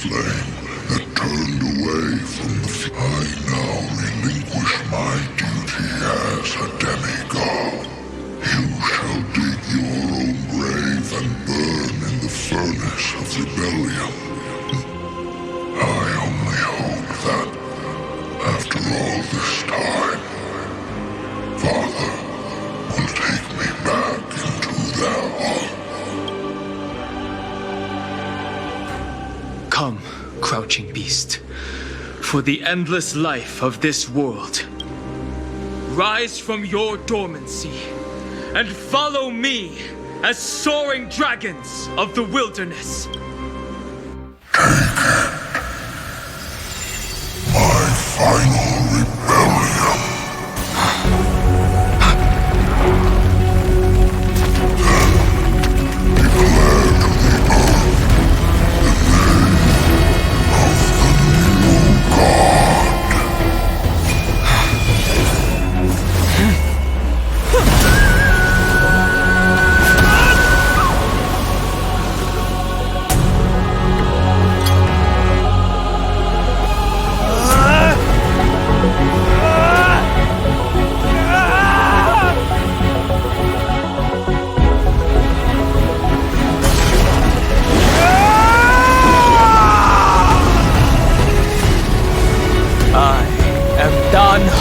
flame that turned away from the I now relinquish my duty as a demigod. You shall dig your own grave and burn in the furnace of rebellion. I only hope that, after all this time, Father will take me back into their heart. Come, crouching beast, for the endless life of this world. Rise from your dormancy and follow me as soaring dragons of the wilderness. My final rebellion. Then declare to the earth the name of the new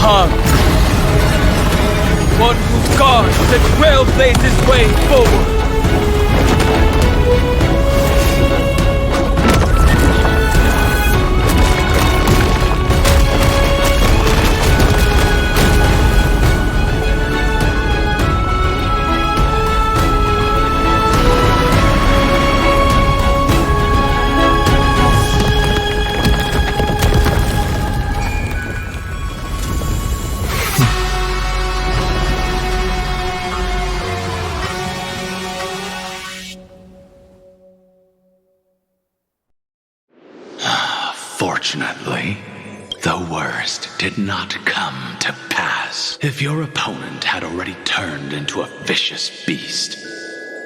god. One who guards and trailblazes way forward. Fortunately, the worst did not come to pass. If your opponent had already turned into a vicious beast,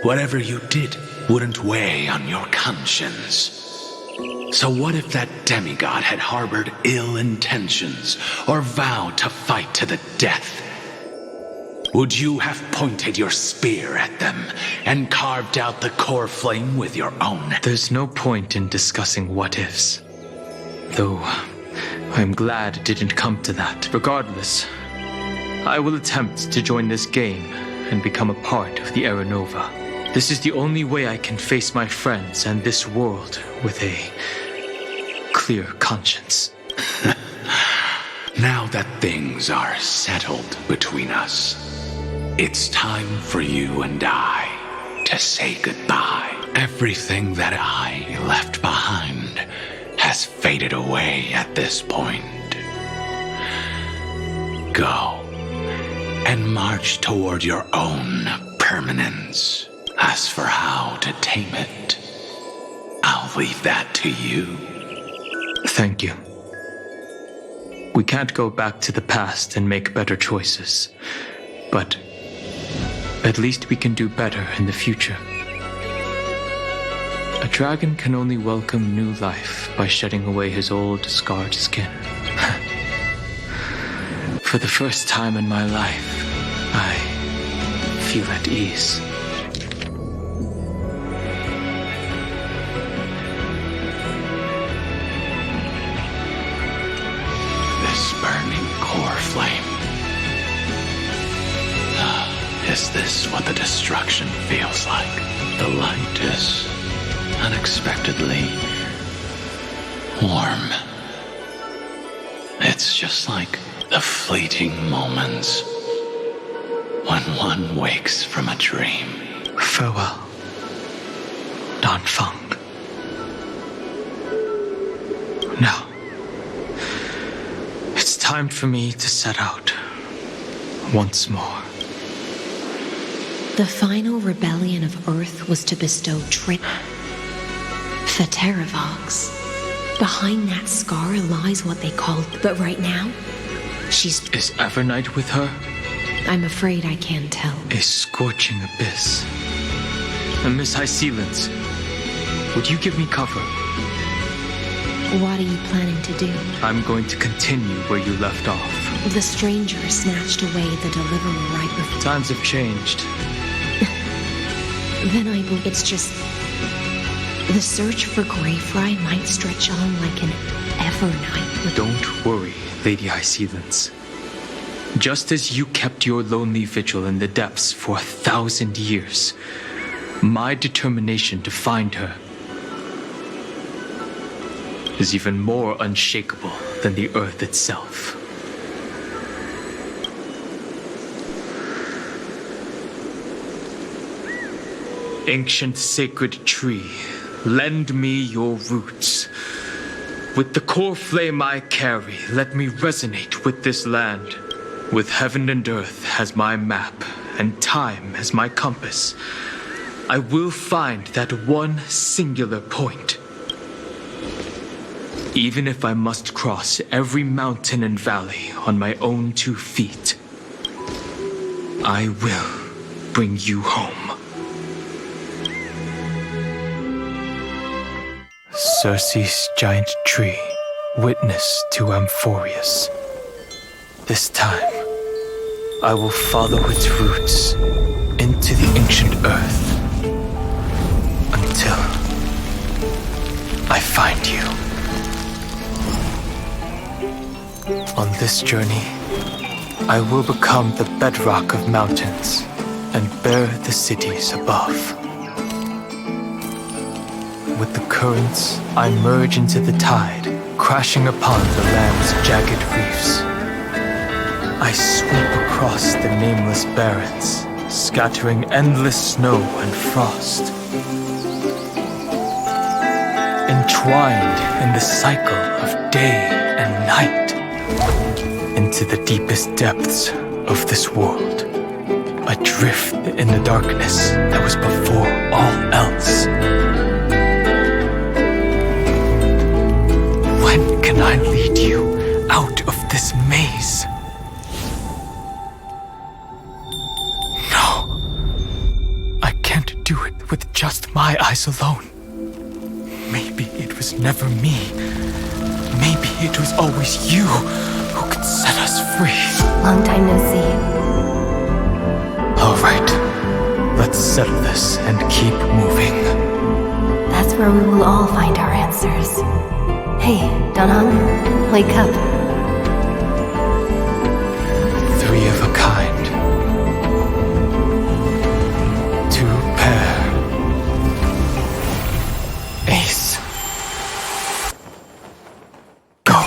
whatever you did wouldn't weigh on your conscience. So what if that demigod had harbored ill intentions or vowed to fight to the death? Would you have pointed your spear at them and carved out the core flame with your own? There's no point in discussing what-ifs. Though, I'm glad it didn't come to that. Regardless, I will attempt to join this game and become a part of the Era Nova. This is the only way I can face my friends and this world with a clear conscience. Now that things are settled between us, it's time for you and I to say goodbye. Everything that I left behind has faded away at this point. Go and march toward your own permanence. As for how to tame it, I'll leave that to you. Thank you. We can't go back to the past and make better choices, but at least we can do better in the future. A dragon can only welcome new life by shedding away his old, scarred skin. For the first time in my life, I feel at ease. This burning core flame. Is this what the destruction feels like? The light is unexpectedly warm. It's just like the fleeting moments when one wakes from a dream. Farewell, Dan Feng. Now, it's time for me to set out once more. The final rebellion of Earth was to bestow Fateravox. Behind that scar lies what they called, but right now, she's... Is Evernight with her? I'm afraid I can't tell. A scorching abyss. And Miss High Sealants, would you give me cover? What are you planning to do? I'm going to continue where you left off. The stranger snatched away the deliverer right before. Times have changed. Then I believe it's just... The search for Greyfry might stretch on like an evernight. Don't worry, Lady Hyacinthus. Just as you kept your lonely vigil in the depths for 1,000 years, my determination to find her is even more unshakable than the earth itself. Ancient sacred tree, lend me your roots. With the core flame I carry, let me resonate with this land. With heaven and earth as my map, and time as my compass, I will find that one singular point. Even if I must cross every mountain and valley on my own 2 feet, I will bring you home. Circe's giant tree, witness to Amphorius. This time, I will follow its roots into the ancient earth until I find you. On this journey, I will become the bedrock of mountains and bear the cities above. With the currents, I merge into the tide, crashing upon the land's jagged reefs. I sweep across the nameless barrens, scattering endless snow and frost. Entwined in the cycle of day and night, into the deepest depths of this world, adrift in the darkness that was before all else. When can I lead you out of this maze? No. I can't do it with just my eyes alone. Maybe it was never me. Maybe it was always you who could set us free. Long time no see. All right. Let's settle this and keep moving. That's where we will all find our answers. Hey, Danhong, wake up. 3 of a kind. 2 pair. Ace. Go.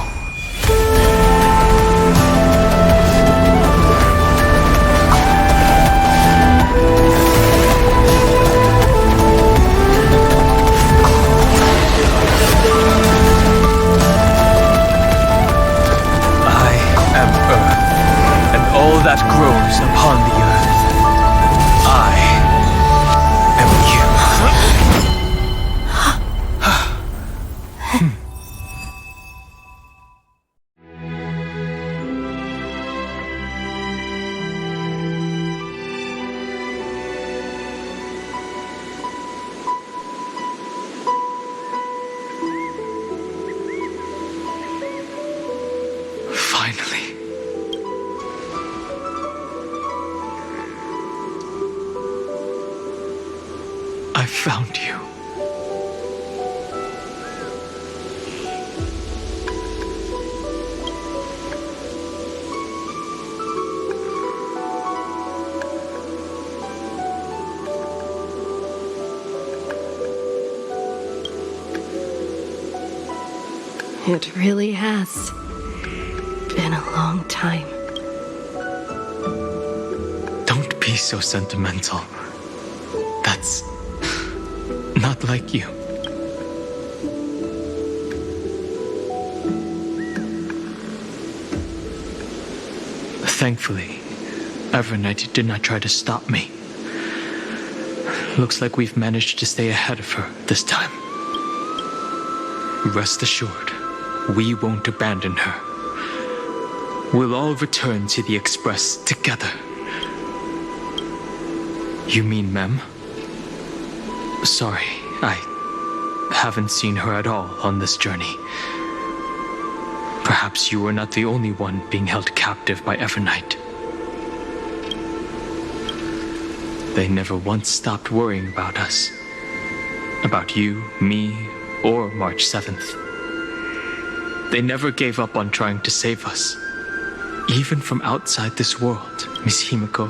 That grows upon the earth. I am you. Finally. I found you. It really has been a long time. Don't be so sentimental. That's not like you. Thankfully, Evernight did not try to stop me. Looks like we've managed to stay ahead of her this time. Rest assured, we won't abandon her. We'll all return to the Express together. You mean Mem? Sorry, I haven't seen her at all on this journey. Perhaps you were not the only one being held captive by Evernight. They never once stopped worrying about us. About you, me, or March 7th. They never gave up on trying to save us. Even from outside this world, Miss Himiko,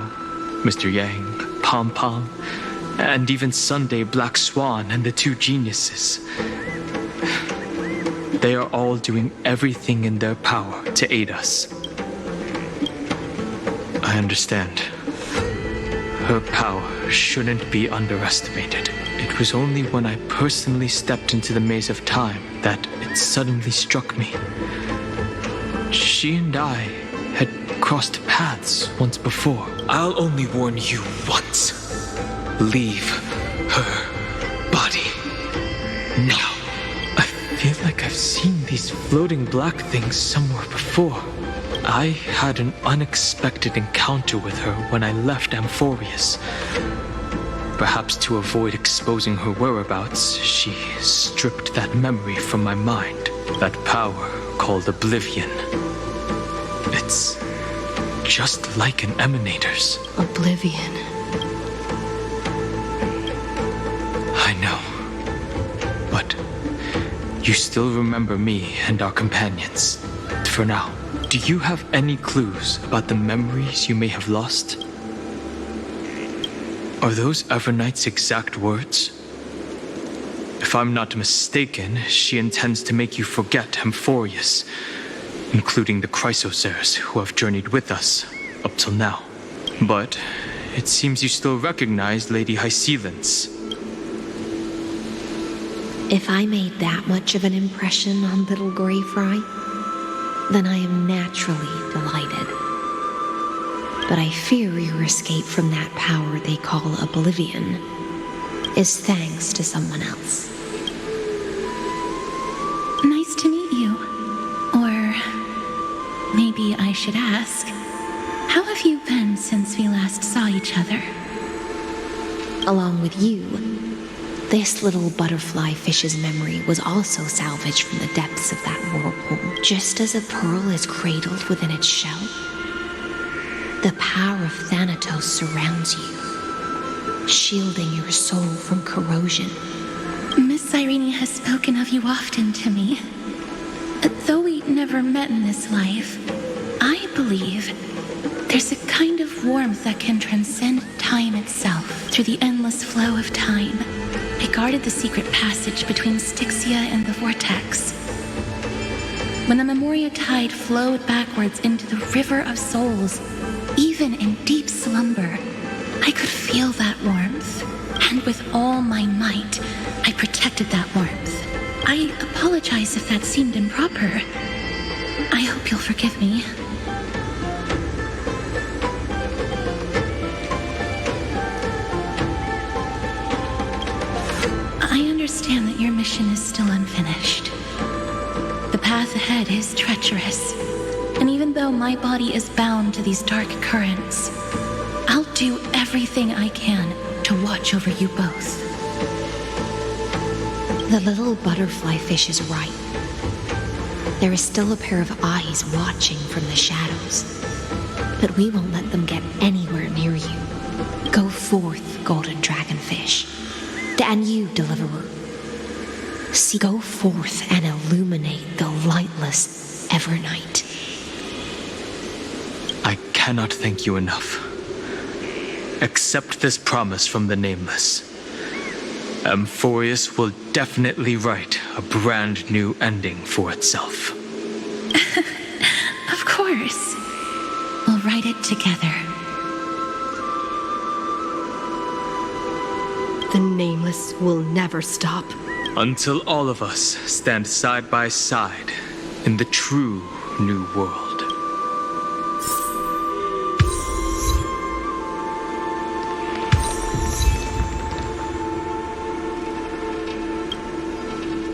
Mr. Yang, Pom Pom, and even Sunday Black Swan and the two geniuses. They are all doing everything in their power to aid us. I understand. Her power shouldn't be underestimated. It was only when I personally stepped into the maze of time that it suddenly struck me. She and I had crossed paths once before. I'll only warn you once. Leave her body now. I feel like I've seen these floating black things somewhere before. I had an unexpected encounter with her when I left Amphorius. Perhaps to avoid exposing her whereabouts, she stripped that memory from my mind. That power called Oblivion. It's just like an emanator's. Oblivion. I know. But you still remember me and our companions. For now, do you have any clues about the memories you may have lost? Are those Evernight's exact words? If I'm not mistaken, she intends to make you forget Amphorius, including the Chrysosaurs who have journeyed with us up till now. But it seems you still recognize Lady Hycelens. If I made that much of an impression on little Greyfry, then I am naturally delighted. But I fear your escape from that power they call Oblivion is thanks to someone else. Nice to meet you. Or maybe I should ask, how have you been since we last saw each other? Along with you, this little butterfly fish's memory was also salvaged from the depths of that whirlpool. Just as a pearl is cradled within its shell, the power of Thanatos surrounds you, shielding your soul from corrosion. Miss Irene has spoken of you often to me. Though we never met in this life, I believe there's a kind of warmth that can transcend time itself through the endless flow of time. I guarded the secret passage between Styxia and the Vortex. When the Memoria tide flowed backwards into the River of Souls, even in deep slumber, I could feel that warmth. And with all my might, I protected that warmth. I apologize if that seemed improper. I hope you'll forgive me. I understand that your mission is still unfinished. The path ahead is treacherous, and even though my body is bound to these dark currents, I'll do everything I can to watch over you both. The little butterfly fish is right. There is still a pair of eyes watching from the shadows, but we won't let them get anywhere near you. Go forth, golden dragonfish, and you, deliverer. See, go forth and illuminate the lightless Evernight. I cannot thank you enough. Accept this promise from the Nameless. Amphorius will definitely write a brand new ending for itself. Of course. We'll write it together. The Nameless will never stop. Until all of us stand side by side in the true new world.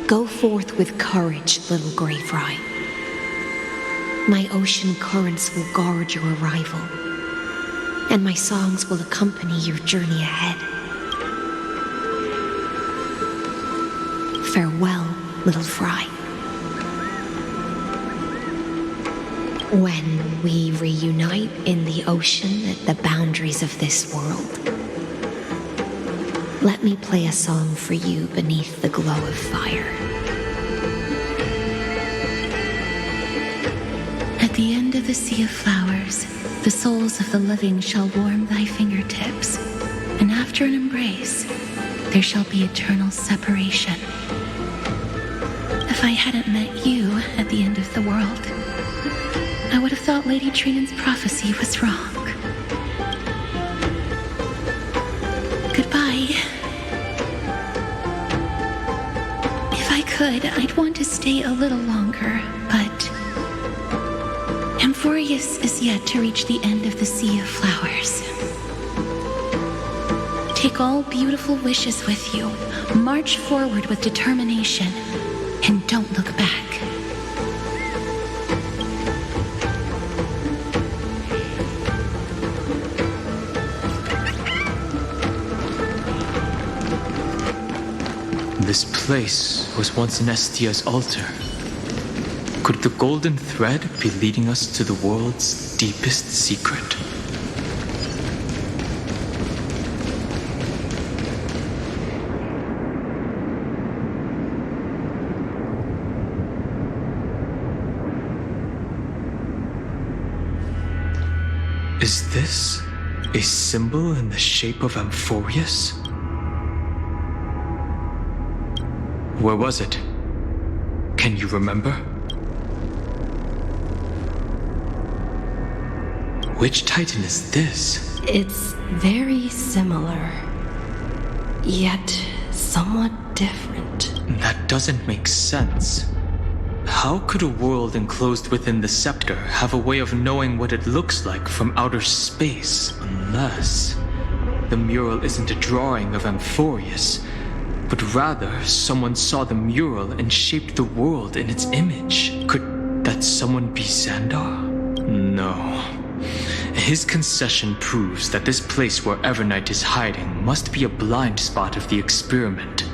Go forth with courage, little Greyfry. My ocean currents will guard your arrival, and my songs will accompany your journey ahead. Farewell, little fry. When we reunite in the ocean at the boundaries of this world, let me play a song for you beneath the glow of fire. At the end of the sea of flowers, the souls of the living shall warm thy fingertips, and after an embrace, there shall be eternal separation. If I hadn't met you at the end of the world, I would have thought Lady Trinan's prophecy was wrong. Goodbye. If I could, I'd want to stay a little longer, but Amphorius is yet to reach the end of the Sea of Flowers. Take all beautiful wishes with you, march forward with determination, and don't look back. This place was once Nestia's altar. Could the golden thread be leading us to the world's deepest secret? Is this a symbol in the shape of Amphorius? Where was it? Can you remember? Which Titan is this? It's very similar, yet somewhat different. That doesn't make sense. How could a world enclosed within the scepter have a way of knowing what it looks like from outer space, unless the mural isn't a drawing of Amphorius, but rather someone saw the mural and shaped the world in its image? Could that someone be Xandar? No. His concession proves that this place where Evernight is hiding must be a blind spot of the experiment.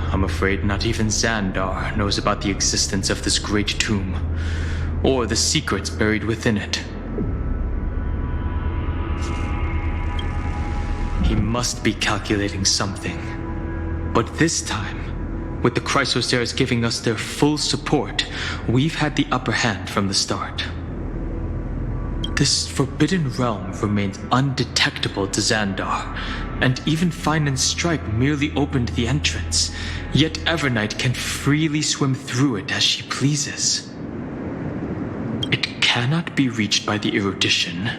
I'm afraid not even Xandar knows about the existence of this great tomb, or the secrets buried within it. He must be calculating something. But this time, with the Chrysosaurs giving us their full support, we've had the upper hand from the start. This forbidden realm remains undetectable to Xandar, and even Fine and Stripe merely opened the entrance, yet Evernight can freely swim through it as she pleases. It cannot be reached by the erudition,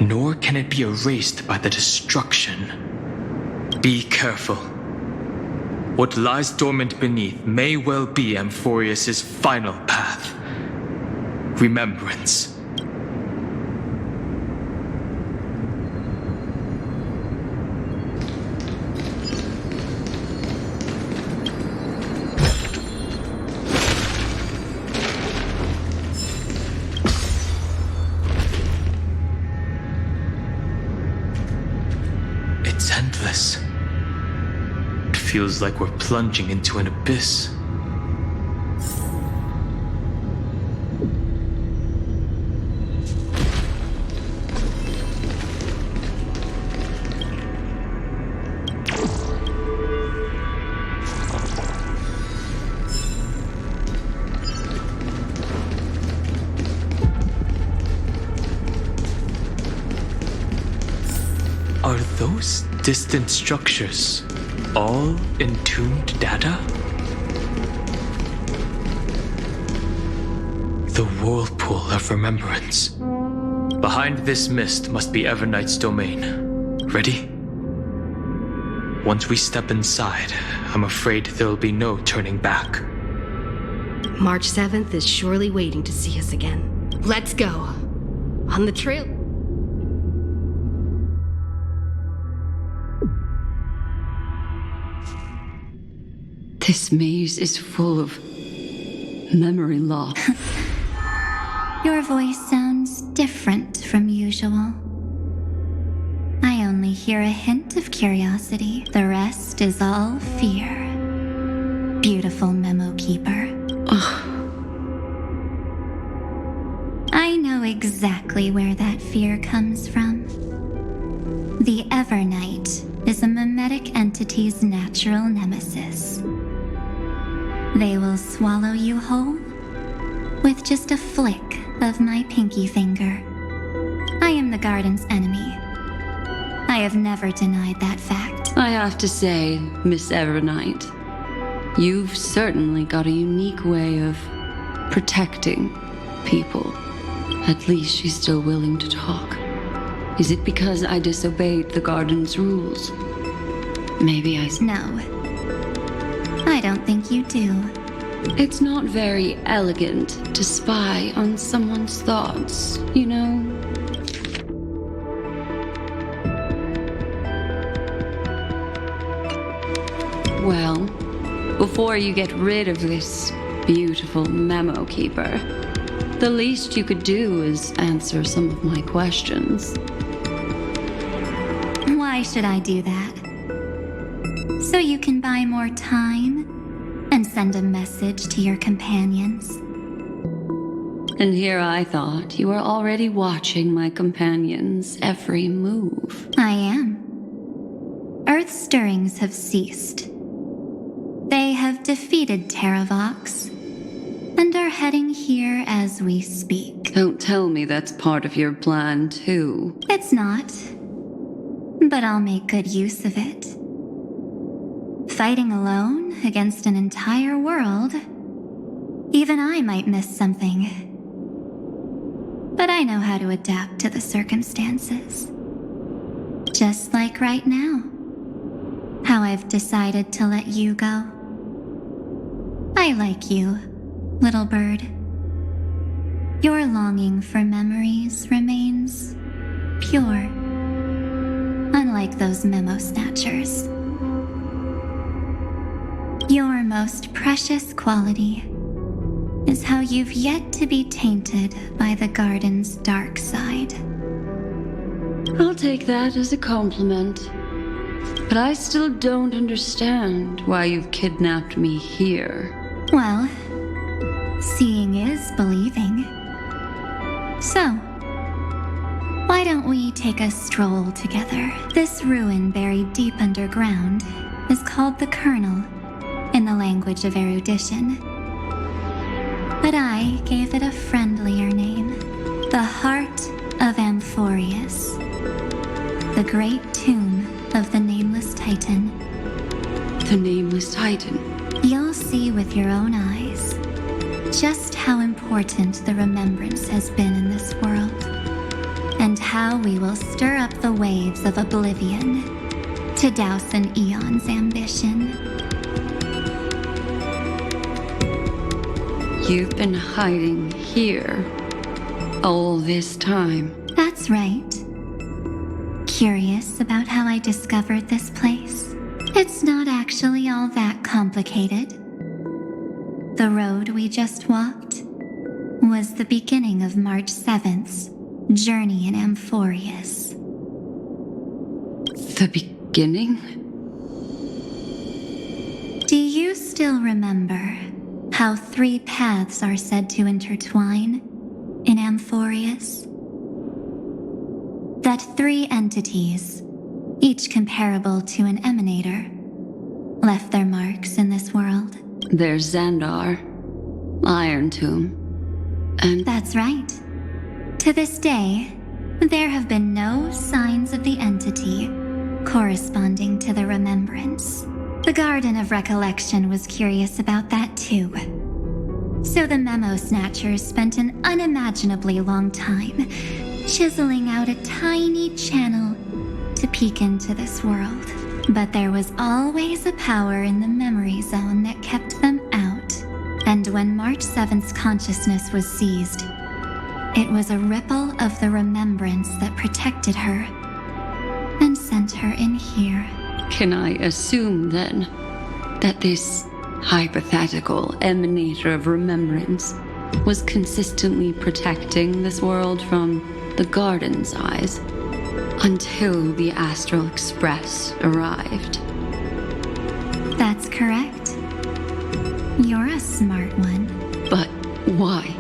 nor can it be erased by the destruction. Be careful. What lies dormant beneath may well be Amphorius' final path. Remembrance. It's endless. It feels like we're plunging into an abyss. Are those distant structures all entombed data? The whirlpool of remembrance. Behind this mist must be Evernight's domain. Ready? Once we step inside, I'm afraid there'll be no turning back. March 7th is surely waiting to see us again. Let's go. On the trail. This maze is full of memory loss. Your voice sounds different from usual. I only hear a hint of curiosity. The rest is all fear. beautiful memo keeper. I know exactly where that fear comes from. The Evernight is a mimetic entity's natural nemesis. They will swallow you whole with just a flick of my pinky finger. I am the garden's enemy. I have never denied that fact. I have to say, Miss Evernight, you've certainly got a unique way of protecting people. At least she's still willing to talk. Is it because I disobeyed the garden's rules? Maybe I... No, I don't think you do. It's not very elegant to spy on someone's thoughts, you know? Well, before you get rid of this beautiful memo keeper, the least you could do is answer some of my questions. Why should I do that? So you can buy more time and send a message to your companions? And here I thought you were already watching my companions' every move. I am. Earth stirrings have ceased. They have defeated Terravox and are heading here as we speak. Don't tell me that's part of your plan, too. It's not, but I'll make good use of it. Fighting alone against an entire world, even I might miss something. But I know how to adapt to the circumstances. Just like right now, how I've decided to let you go. I like you, little bird. Your longing for memories remains pure, unlike those memo snatchers. Your most precious quality is how you've yet to be tainted by the garden's dark side. I'll take that as a compliment. But I still don't understand why you've kidnapped me here. Well, seeing is believing. So, why don't we take a stroll together? This ruin buried deep underground is called the Kernel in the language of erudition. But I gave it a friendlier name, the Heart of Amphorius, the great tomb of the Nameless Titan. The Nameless Titan? You'll see with your own eyes just how important the remembrance has been in this world, and how we will stir up the waves of oblivion to douse an eon's ambition. You've been hiding here all this time. That's right. Curious about how I discovered this place? It's not actually all that complicated. The road we just walked was the beginning of March 7th's journey in Amphorius. The beginning? Do you still remember how 3 paths are said to intertwine in Amphorius? That 3 entities, each comparable to an emanator, left their marks in this world. There's Xandar, Iron Tomb, and... That's right. To this day, there have been no signs of the entity corresponding to the remembrance. The Garden of Recollection was curious about that too. So the Memo Snatchers spent an unimaginably long time chiseling out a tiny channel to peek into this world. But there was always a power in the memory zone that kept them out. And when March 7th's consciousness was seized, it was a ripple of the remembrance that protected her and sent her in here. Can I assume, then, that this hypothetical emanator of remembrance was consistently protecting this world from the Garden's eyes until the Astral Express arrived? That's correct. You're a smart one. But why?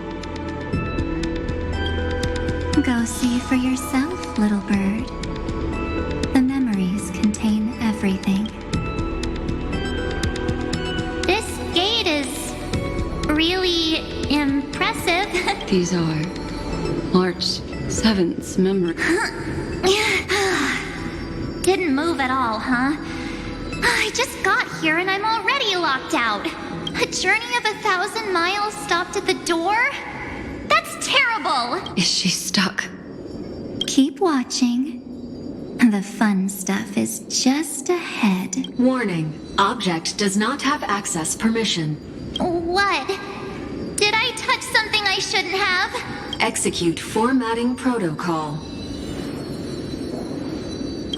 Go see for yourself, little bird. The memories contain everything. This gate is really impressive. These are March 7th's memories. Didn't move at all, huh? I just got here and I'm already locked out. A journey of 1,000 miles stopped at the door? That's terrible! Is she stuck? Keep watching. The fun stuff is just ahead. Warning. Object does not have access permission. What? Did I touch something I shouldn't have? Execute formatting protocol.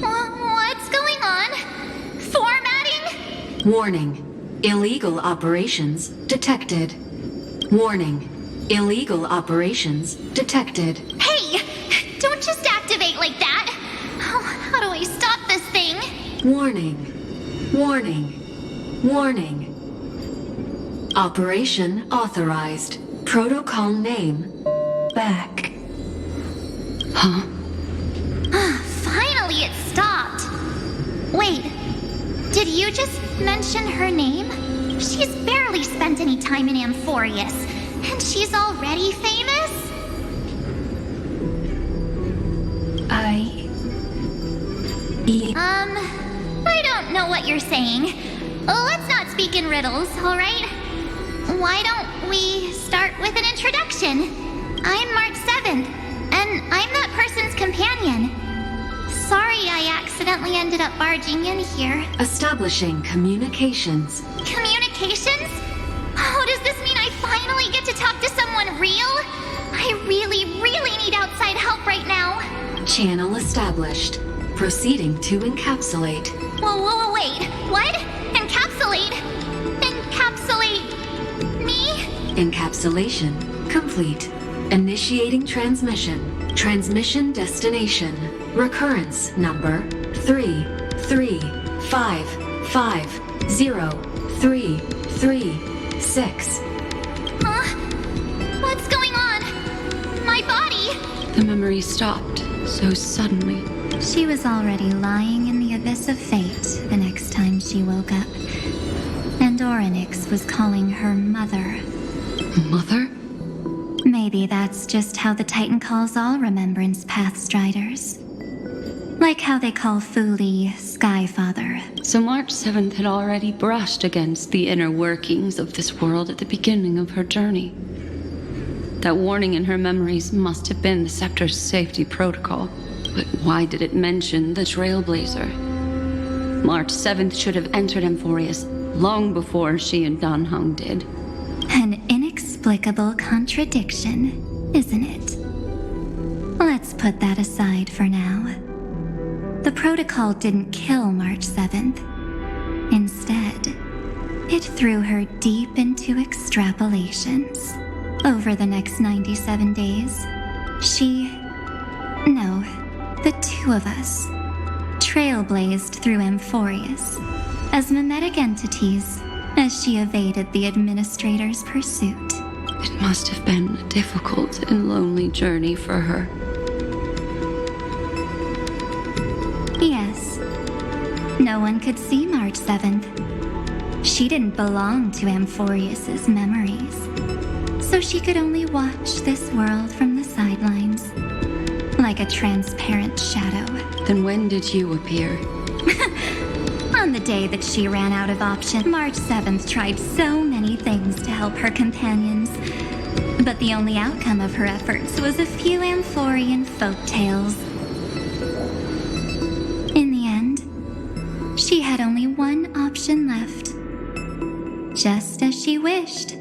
What's going on? Formatting? Warning. Illegal operations detected. Warning. Illegal operations detected. Hey! Don't just activate like that! How do I stop this thing? Warning. Warning. Warning. Operation authorized. Protocol name. Back. Huh? Finally it stopped! Wait, did you just mention her name? She's barely spent any time in Amphorius, and she's already famous? I don't know what you're saying. Let's not speak in riddles, alright? Why don't we start with an introduction? I'm March 7th, and I'm that person's companion. Sorry I accidentally ended up barging in here. Establishing communications. Communications? Oh, does this mean I finally get to talk to someone real? I really need outside help right now. Channel established. Proceeding to encapsulate. Whoa, wait. What? Encapsulate? Encapsulate me? Encapsulation complete. Initiating transmission. Transmission destination. Recurrence number 335503336. Huh? What's going on? My body? The memory stopped so suddenly. She was already lying in the abyss of fate the next time she woke up. And Orynyx was calling her mother. Mother? Maybe that's just how the Titan calls all Remembrance Pathstriders. Like how they call Fuli Skyfather. So March 7th had already brushed against the inner workings of this world at the beginning of her journey. That warning in her memories must have been the Scepter's safety protocol. But why did it mention the Trailblazer? March 7th should have entered Amphorius long before she and Dan Heng did. An inexplicable contradiction, isn't it? Let's put that aside for now. The protocol didn't kill March 7th. Instead, it threw her deep into extrapolations. Over the next 97 days, the two of us, trailblazed through Amphorius as mimetic entities as she evaded the administrator's pursuit. It must have been a difficult and lonely journey for her. Yes. No one could see March 7th. She didn't belong to Amphorius's memories, so she could only watch this world from the sidelines, like a transparent shadow. Then when did you appear? On the day that she ran out of options, March 7th tried so many things to help her companions. But the only outcome of her efforts was a few Amphorian folktales. In the end, she had only one option left. Just as she wished.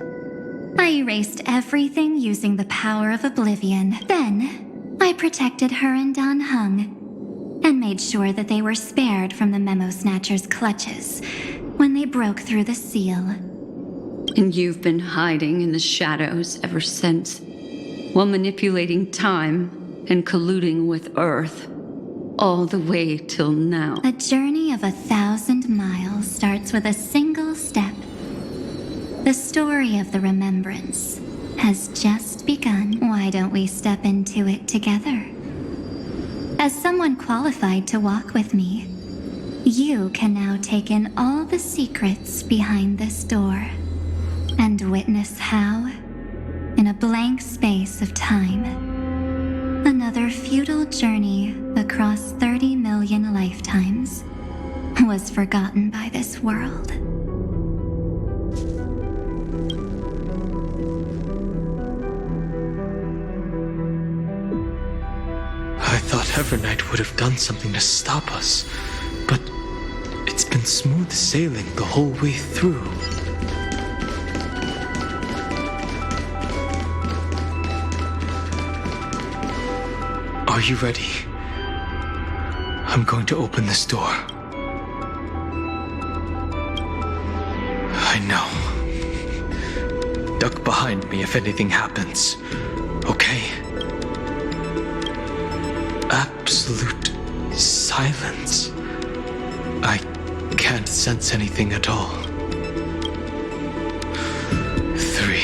I erased everything using the power of oblivion. Then, I protected her and Dan Heng, and made sure that they were spared from the Memo Snatcher's clutches when they broke through the seal. And you've been hiding in the shadows ever since, while manipulating time and colluding with Earth, all the way till now. A journey of 1,000 miles starts with a single step. The story of the Remembrance has just begun. Why don't we step into it together? As someone qualified to walk with me, you can now take in all the secrets behind this door and witness how, in a blank space of time, another futile journey across 30 million lifetimes was forgotten by this world. I thought Evernight would have done something to stop us, but it's been smooth sailing the whole way through. Are you ready? I'm going to open this door. I know. Duck behind me if anything happens, okay? Absolute silence. I can't sense anything at all. 3,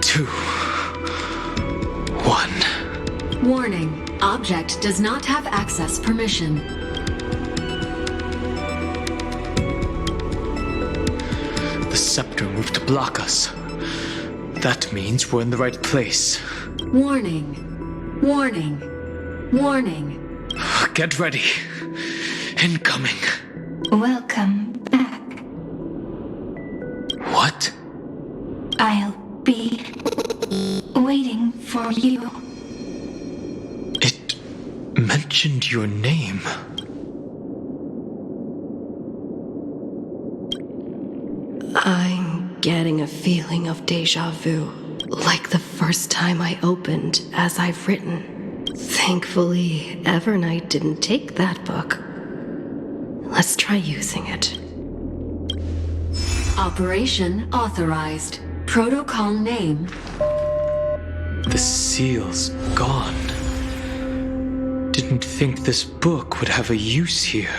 2, 1. Warning. Object does not have access permission. The scepter moved to block us. That means we're in the right place. Warning. Warning. Warning. Get ready. Incoming. Welcome back. What? I'll be waiting for you. It mentioned your name. I'm getting a feeling of deja vu, like the first time I opened as I've written. Thankfully, Evernight didn't take that book. Let's try using it. Operation authorized. Protocol name. The seal's gone. Didn't think this book would have a use here.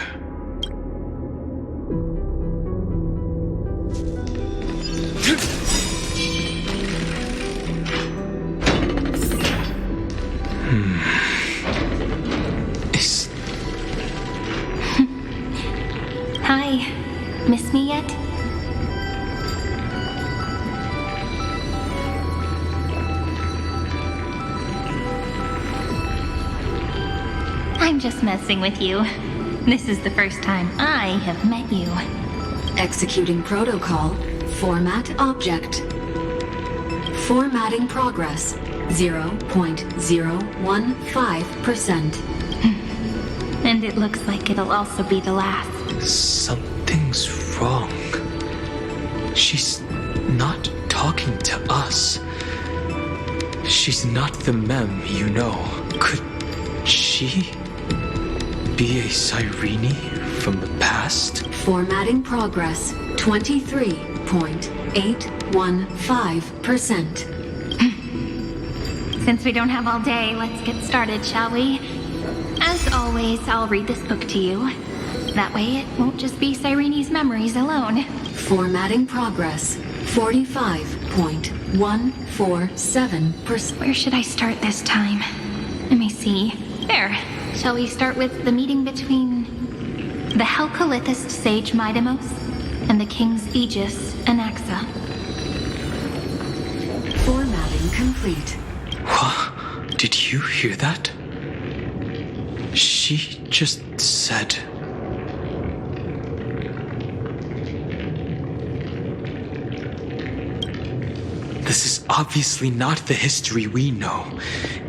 Hi. Miss me yet? I'm just messing with you. This is the first time I have met you. Executing protocol. Format object. Formatting progress. 0.015%. And it looks like it'll also be the last. Something's wrong. She's not talking to us. She's not the Mem you know. Could she be a Cyrene from the past? Formatting progress. 23.815%. Since we don't have all day, let's get started, shall we? As always, I'll read this book to you. That way it won't just be Cyrene's memories alone. Formatting progress. 45.147%. Where should I start this time? Let me see. There. Shall we start with the meeting between the Helcolithist sage Midamos and the King's Aegis Anaxa? Formatting complete. What? Did you hear that? She just said... This is obviously not the history we know.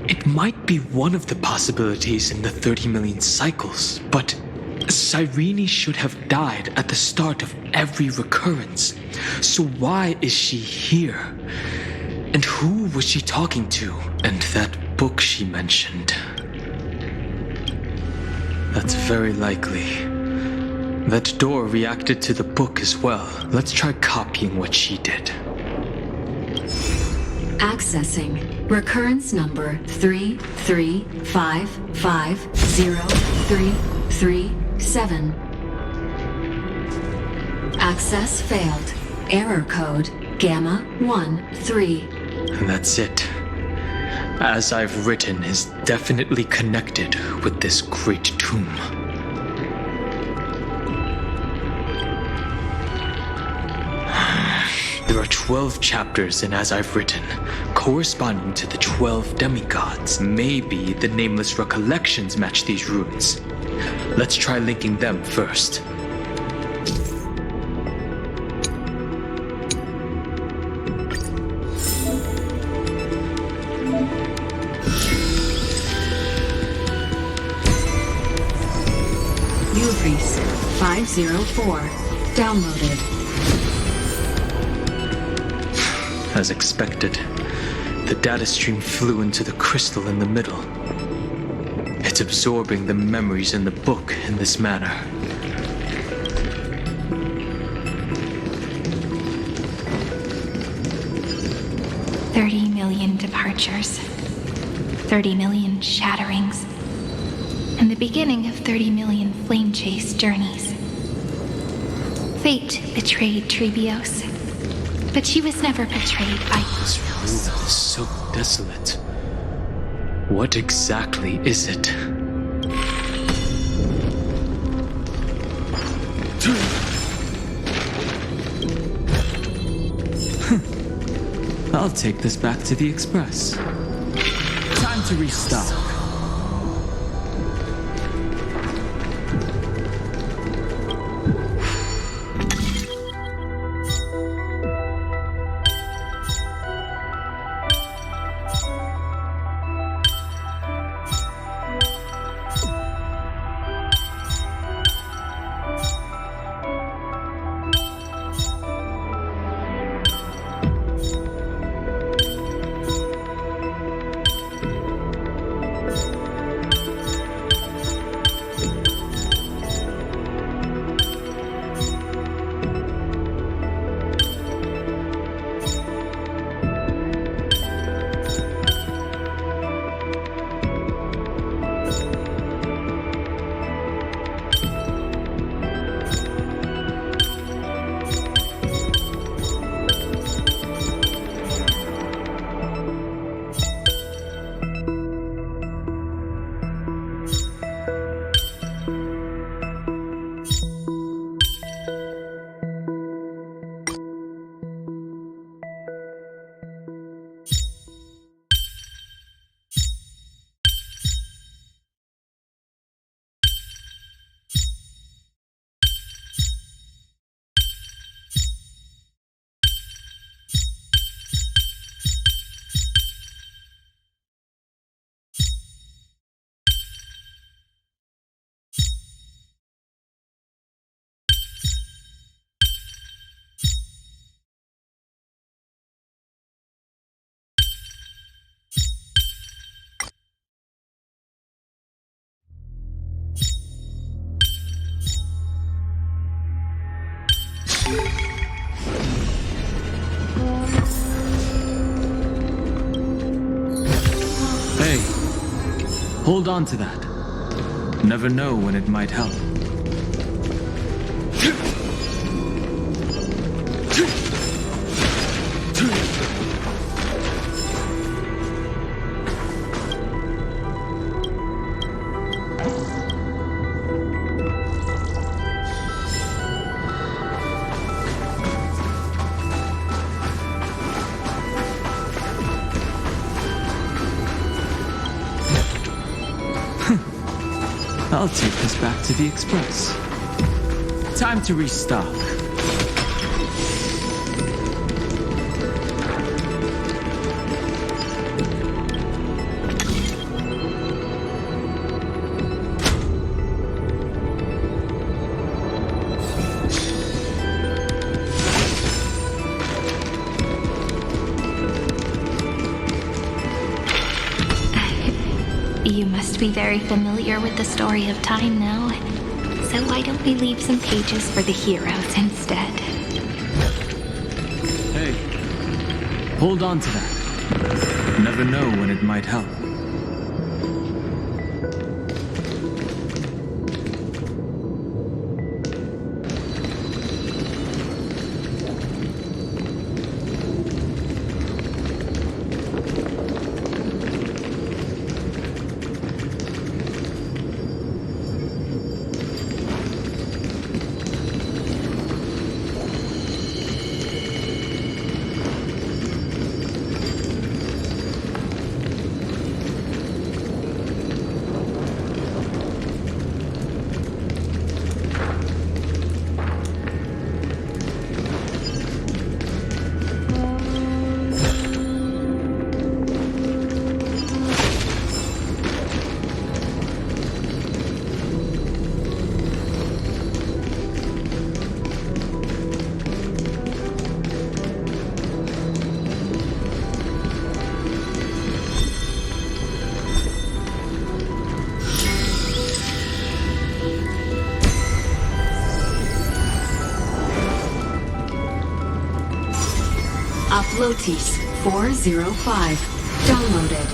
It might be one of the possibilities in the 30 million cycles, but Cyrene should have died at the start of every recurrence. So why is she here? And who was she talking to? And that book she mentioned. That's very likely. That door reacted to the book as well. Let's try copying what she did. Accessing. Recurrence number 335503337. Access failed. Error code Gamma 13. That's it. As I've written is definitely connected with this great tomb. There are 12 chapters in As I've Written, corresponding to the 12 demigods. Maybe the Nameless Recollections match these runes. Let's try linking them first. UVrease 504. Downloaded. As expected, the data stream flew into the crystal in the middle. It's absorbing the memories in the book in this manner. $30 million departures, 30 million shatterings, and the beginning of 30 million flame chase journeys. Fate betrayed Trebios, but she was never betrayed by This ruin is so desolate. What exactly is it? I'll take this back to the Express. Time to restock. Hey, hold on to that. Never know when it might help. I'll take this back to the Express. Time to restock. You must be very familiar with the story of time now. So why don't we leave some pages for the heroes instead? Hey, hold on to that. Never know when it might help. Uplotis 405. Downloaded.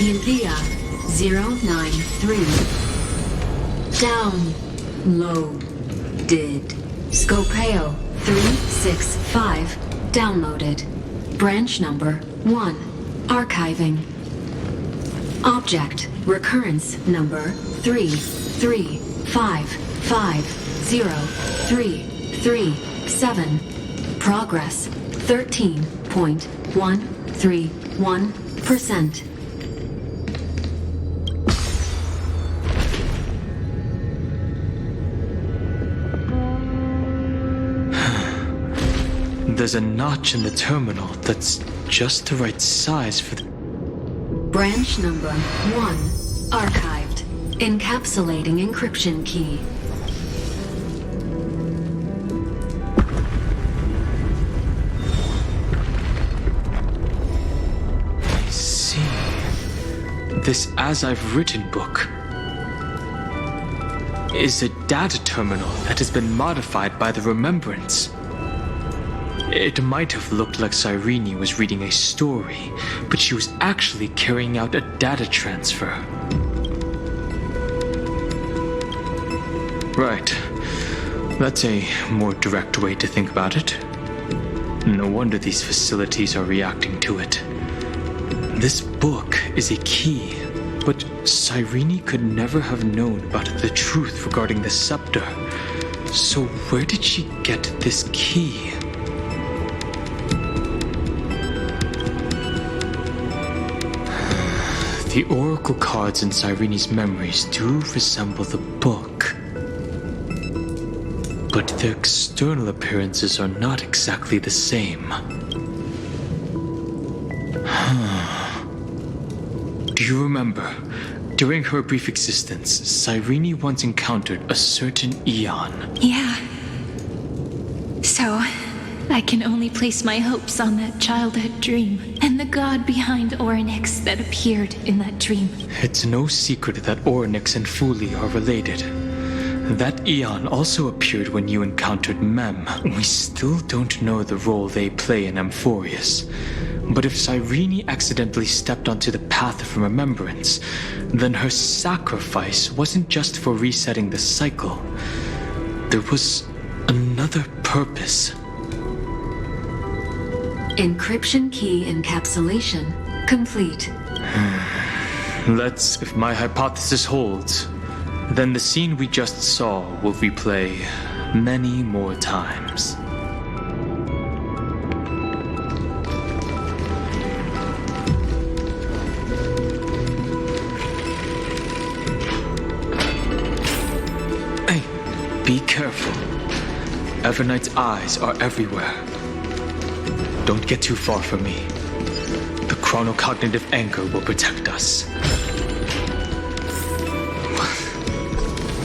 Envia 093. Downloaded. Scopeo 365. Downloaded. Branch number 1. Archiving. Object recurrence number 335503337. Progress 13.131%. There's a notch in the terminal that's just the right size for the... Branch number 1. Archived. Encapsulating encryption key. I see. This As I've Written book is a data terminal that has been modified by the Remembrance. It might have looked like Cyrene was reading a story, but she was actually carrying out a data transfer. Right. That's a more direct way to think about it. No wonder these facilities are reacting to it. This book is a key, but Cyrene could never have known about the truth regarding the scepter. So where did she get this key? The oracle cards in Cyrene's memories do resemble the book, but their external appearances are not exactly the same. Do you remember, during her brief existence, Cyrene once encountered a certain Eon? Yeah. So, I can only place my hopes on that childhood dream and the god behind Orynyx that appeared in that dream. It's no secret that Orynyx and Fuli are related. That Eon also appeared when you encountered Mem. We still don't know the role they play in Amphorius. But if Cyrene accidentally stepped onto the path of remembrance, then her sacrifice wasn't just for resetting the cycle. There was another purpose. Encryption key encapsulation complete. If my hypothesis holds, then the scene we just saw will replay many more times. Hey, be careful. Everknight's eyes are everywhere. Don't get too far from me. The chronocognitive anchor will protect us.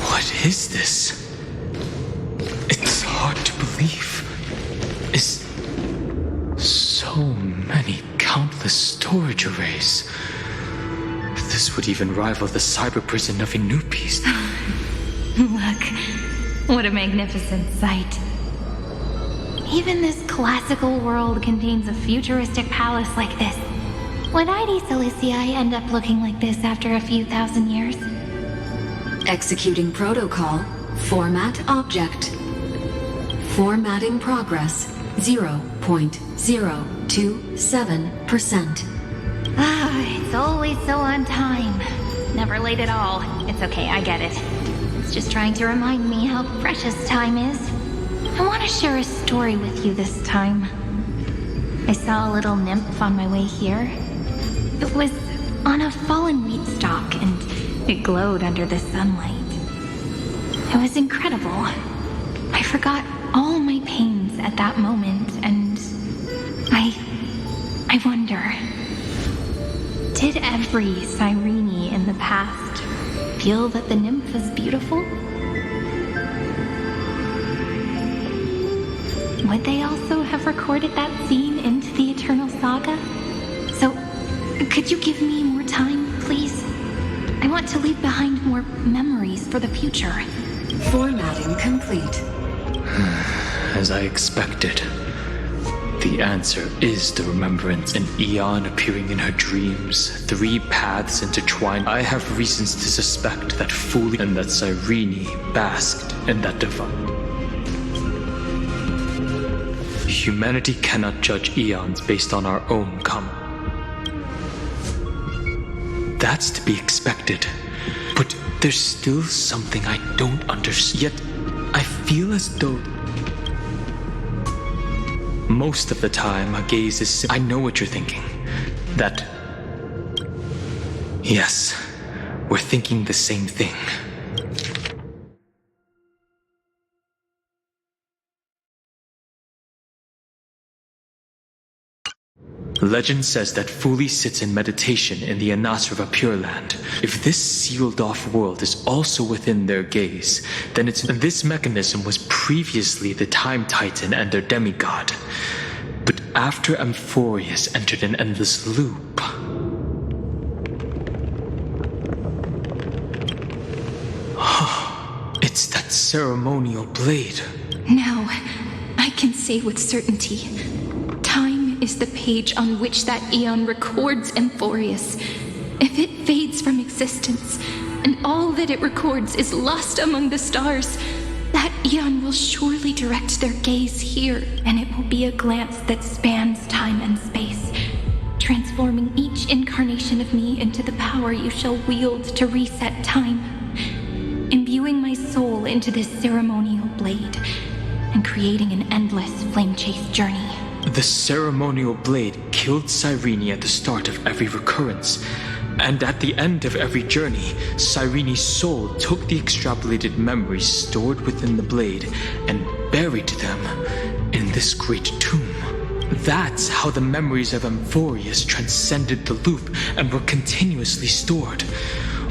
What is this? It's hard to believe. It's so many countless storage arrays. This would even rival the cyber prison of Inupis. Look, what a magnificent sight. Even this classical world contains a futuristic palace like this. Would ID Silicii end up looking like this after a few thousand years? Executing protocol. Format object. Formatting progress 0.027%. It's always so on time. Never late at all. It's okay, I get it. It's just trying to remind me how precious time is. I want to share a story with you this time. I saw a little nymph on my way here. It was on a fallen wheat stalk, and it glowed under the sunlight. It was incredible. I forgot all my pains at that moment, and I wonder, did every Cyrene in the past feel that the nymph was beautiful? Would they also have recorded that scene into the Eternal Saga? So, could you give me more time, please? I want to leave behind more memories for the future. Formatting complete. As I expected. The answer is the remembrance, an eon appearing in her dreams, 3 paths intertwined. I have reasons to suspect that Fuli and that Cyrene basked in that divine. Humanity cannot judge eons based on our own karma. That's to be expected. But there's still something I don't understand. Yet, I feel as though most of the time, a gaze is... I know what you're thinking. That... Yes, we're thinking the same thing. Legend says that Fuli sits in meditation in the Anasrava Pure Land. If this sealed-off world is also within their gaze, then this mechanism was previously the Time Titan and their demigod. But after Amphorius entered an endless loop... It's that ceremonial blade. Now, I can say with certainty, time is the page on which that eon records Amphorius. If it fades from existence, and all that it records is lost among the stars, that eon will surely direct their gaze here, and it will be a glance that spans time and space, transforming each incarnation of me into the power you shall wield to reset time, imbuing my soul into this ceremonial blade, and creating an endless flame-chase journey. The ceremonial blade killed Cyrene at the start of every recurrence, and at the end of every journey, Cyrene's soul took the extrapolated memories stored within the blade and buried them in this great tomb. That's how the memories of Amphorius transcended the loop and were continuously stored,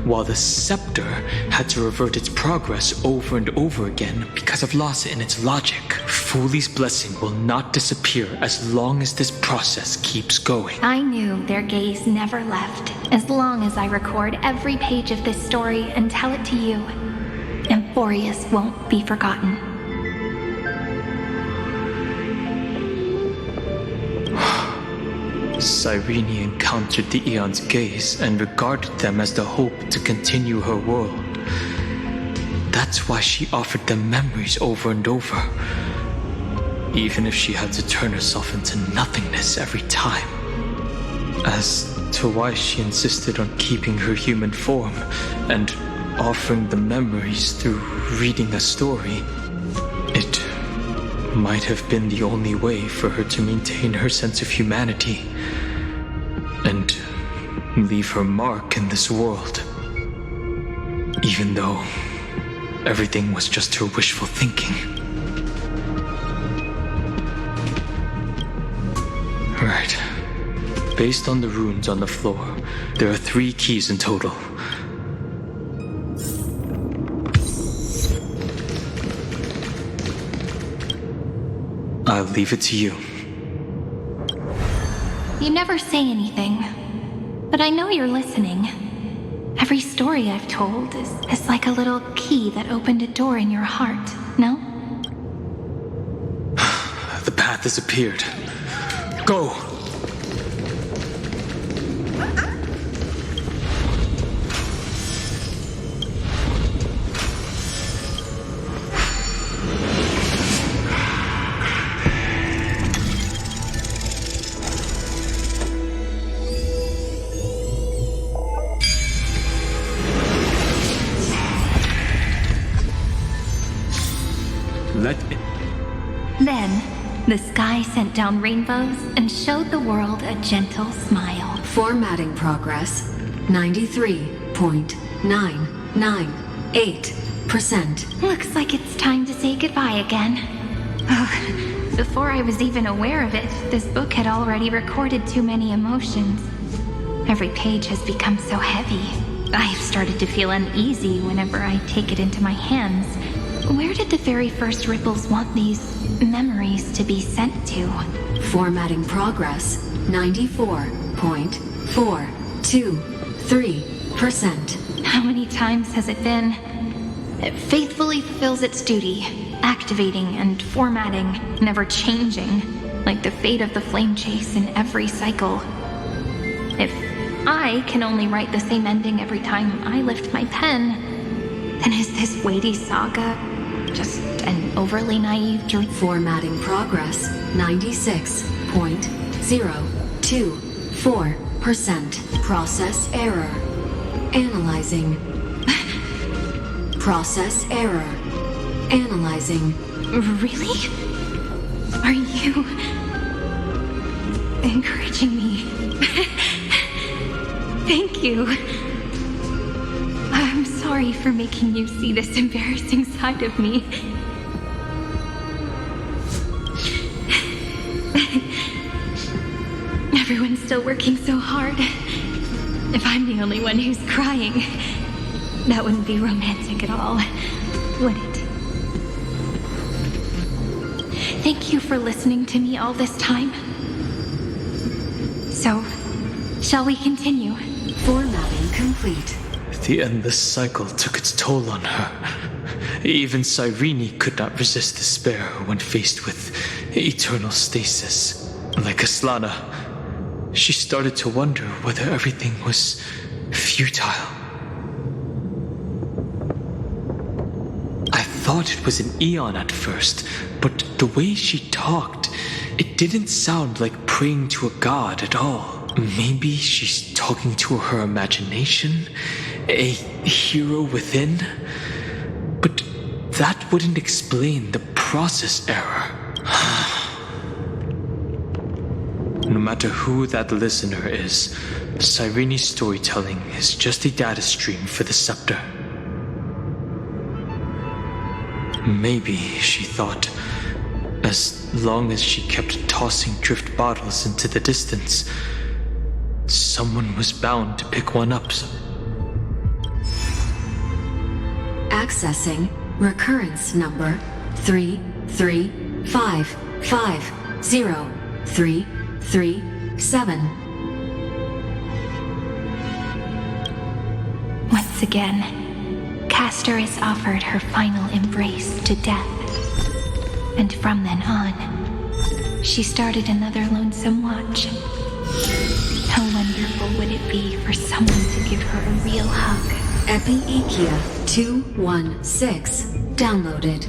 while the scepter had to revert its progress over and over again because of loss in its logic. Fuli's blessing will not disappear as long as this process keeps going. I knew their gaze never left, as long as I record every page of this story and tell it to you. Amphorius won't be forgotten. Cyrene encountered the Eon's gaze and regarded them as the hope to continue her world. That's why she offered them memories over and over, even if she had to turn herself into nothingness every time. As to why she insisted on keeping her human form and offering the memories through reading a story, it might have been the only way for her to maintain her sense of humanity and leave her mark in this world, even though everything was just her wishful thinking. Right. Based on the runes on the floor, there are 3 keys in total. I'll leave it to you. You never say anything, but I know you're listening. Every story I've told is like a little key that opened a door in your heart, no? The path has appeared. Go! let it. Then, the sky sent down rainbows and showed the world a gentle smile. Formatting progress 93.998%. Looks like it's time to say goodbye again. Before I was even aware of it, this book had already recorded too many emotions. Every page has become so heavy. I've started to feel uneasy whenever I take it into my hands. Where did the very first ripples want these memories to be sent to? Formatting progress 94.423%. How many times has it been? It faithfully fulfills its duty, activating and formatting, never changing, like the fate of the flame chase in every cycle. If I can only write the same ending every time I lift my pen, then is this weighty saga just an overly naive dream? Formatting progress 96.024%. Process error. Analyzing. Process error. Analyzing. Really? Are you encouraging me? Thank you. I'm sorry for making you see this embarrassing side of me. Everyone's still working so hard. If I'm the only one who's crying, that wouldn't be romantic at all, would it? Thank you for listening to me all this time. So, shall we continue? Formatting complete. The endless cycle took its toll on her. Even Cyrene could not resist despair when faced with eternal stasis. Like Aslana, she started to wonder whether everything was futile. I thought it was an Eon at first, but the way she talked, it didn't sound like praying to a god at all. Maybe she's talking to her imagination, a hero within. But that wouldn't explain the process error. No matter who that listener is, Cyrene's storytelling is just a data stream for the scepter. Maybe, she thought, as long as she kept tossing drift bottles into the distance, someone was bound to pick one up. Accessing recurrence number 335503337. Once again, Castor is offered her final embrace to death. And from then on, she started another lonesome watch. How wonderful would it be for someone to give her a real hug? Epiekia 216 downloaded.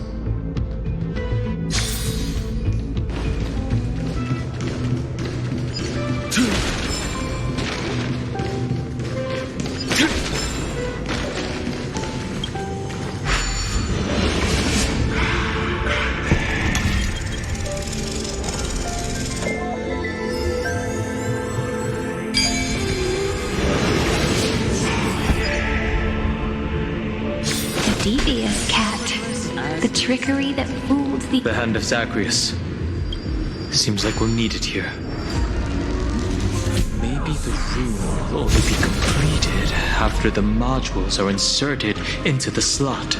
Devious cat. The trickery that fooled The hand of Zagreus. Seems like we'll need it here. Maybe the room will only be completed after the modules are inserted into the slot.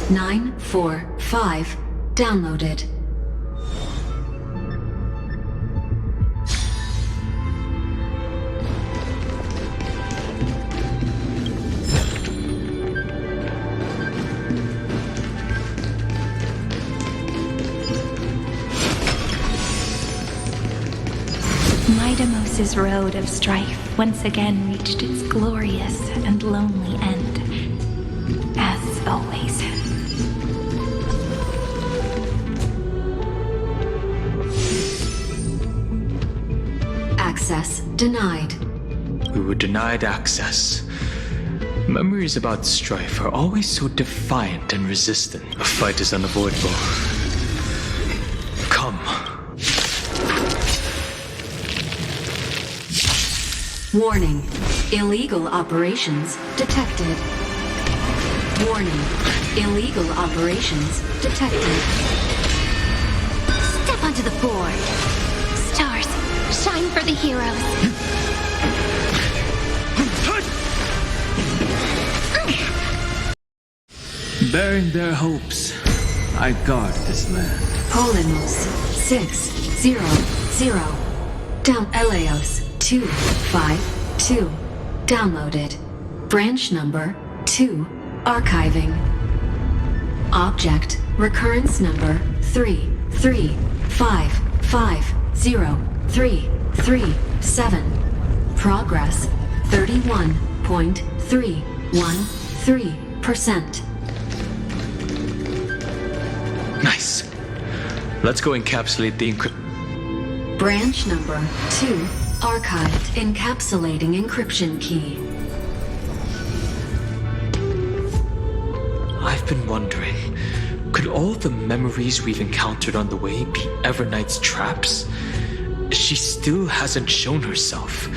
945 downloaded. Midamos's road of strife once again reached its glorious and lonely end. As always. Access denied. We were denied access. Memories about strife are always so defiant and resistant. A fight is unavoidable. Come. Warning. Illegal operations detected. Warning. Illegal operations detected. Step onto the board. Stars, shine for the heroes. Bearing their hopes, I guard this land. Polymos 600. Down Eleos 252. Downloaded. Branch number 2. Archiving. Object recurrence number 3355037. Progress 31.313%. Nice. Let's go encapsulate the Branch number 2 archived encapsulating encryption key. I've been wondering, could all the memories we've encountered on the way be Everknight's traps? She still hasn't shown herself.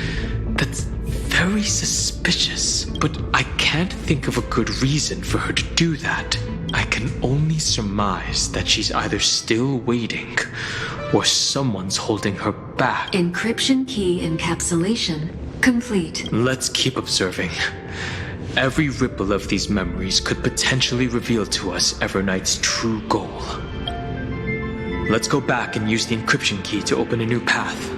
That's very suspicious, but I can't think of a good reason for her to do that. I can only surmise that she's either still waiting or someone's holding her back. Encryption key encapsulation complete. Let's keep observing. Every ripple of these memories could potentially reveal to us Everknight's true goal. Let's go back and use the encryption key to open a new path.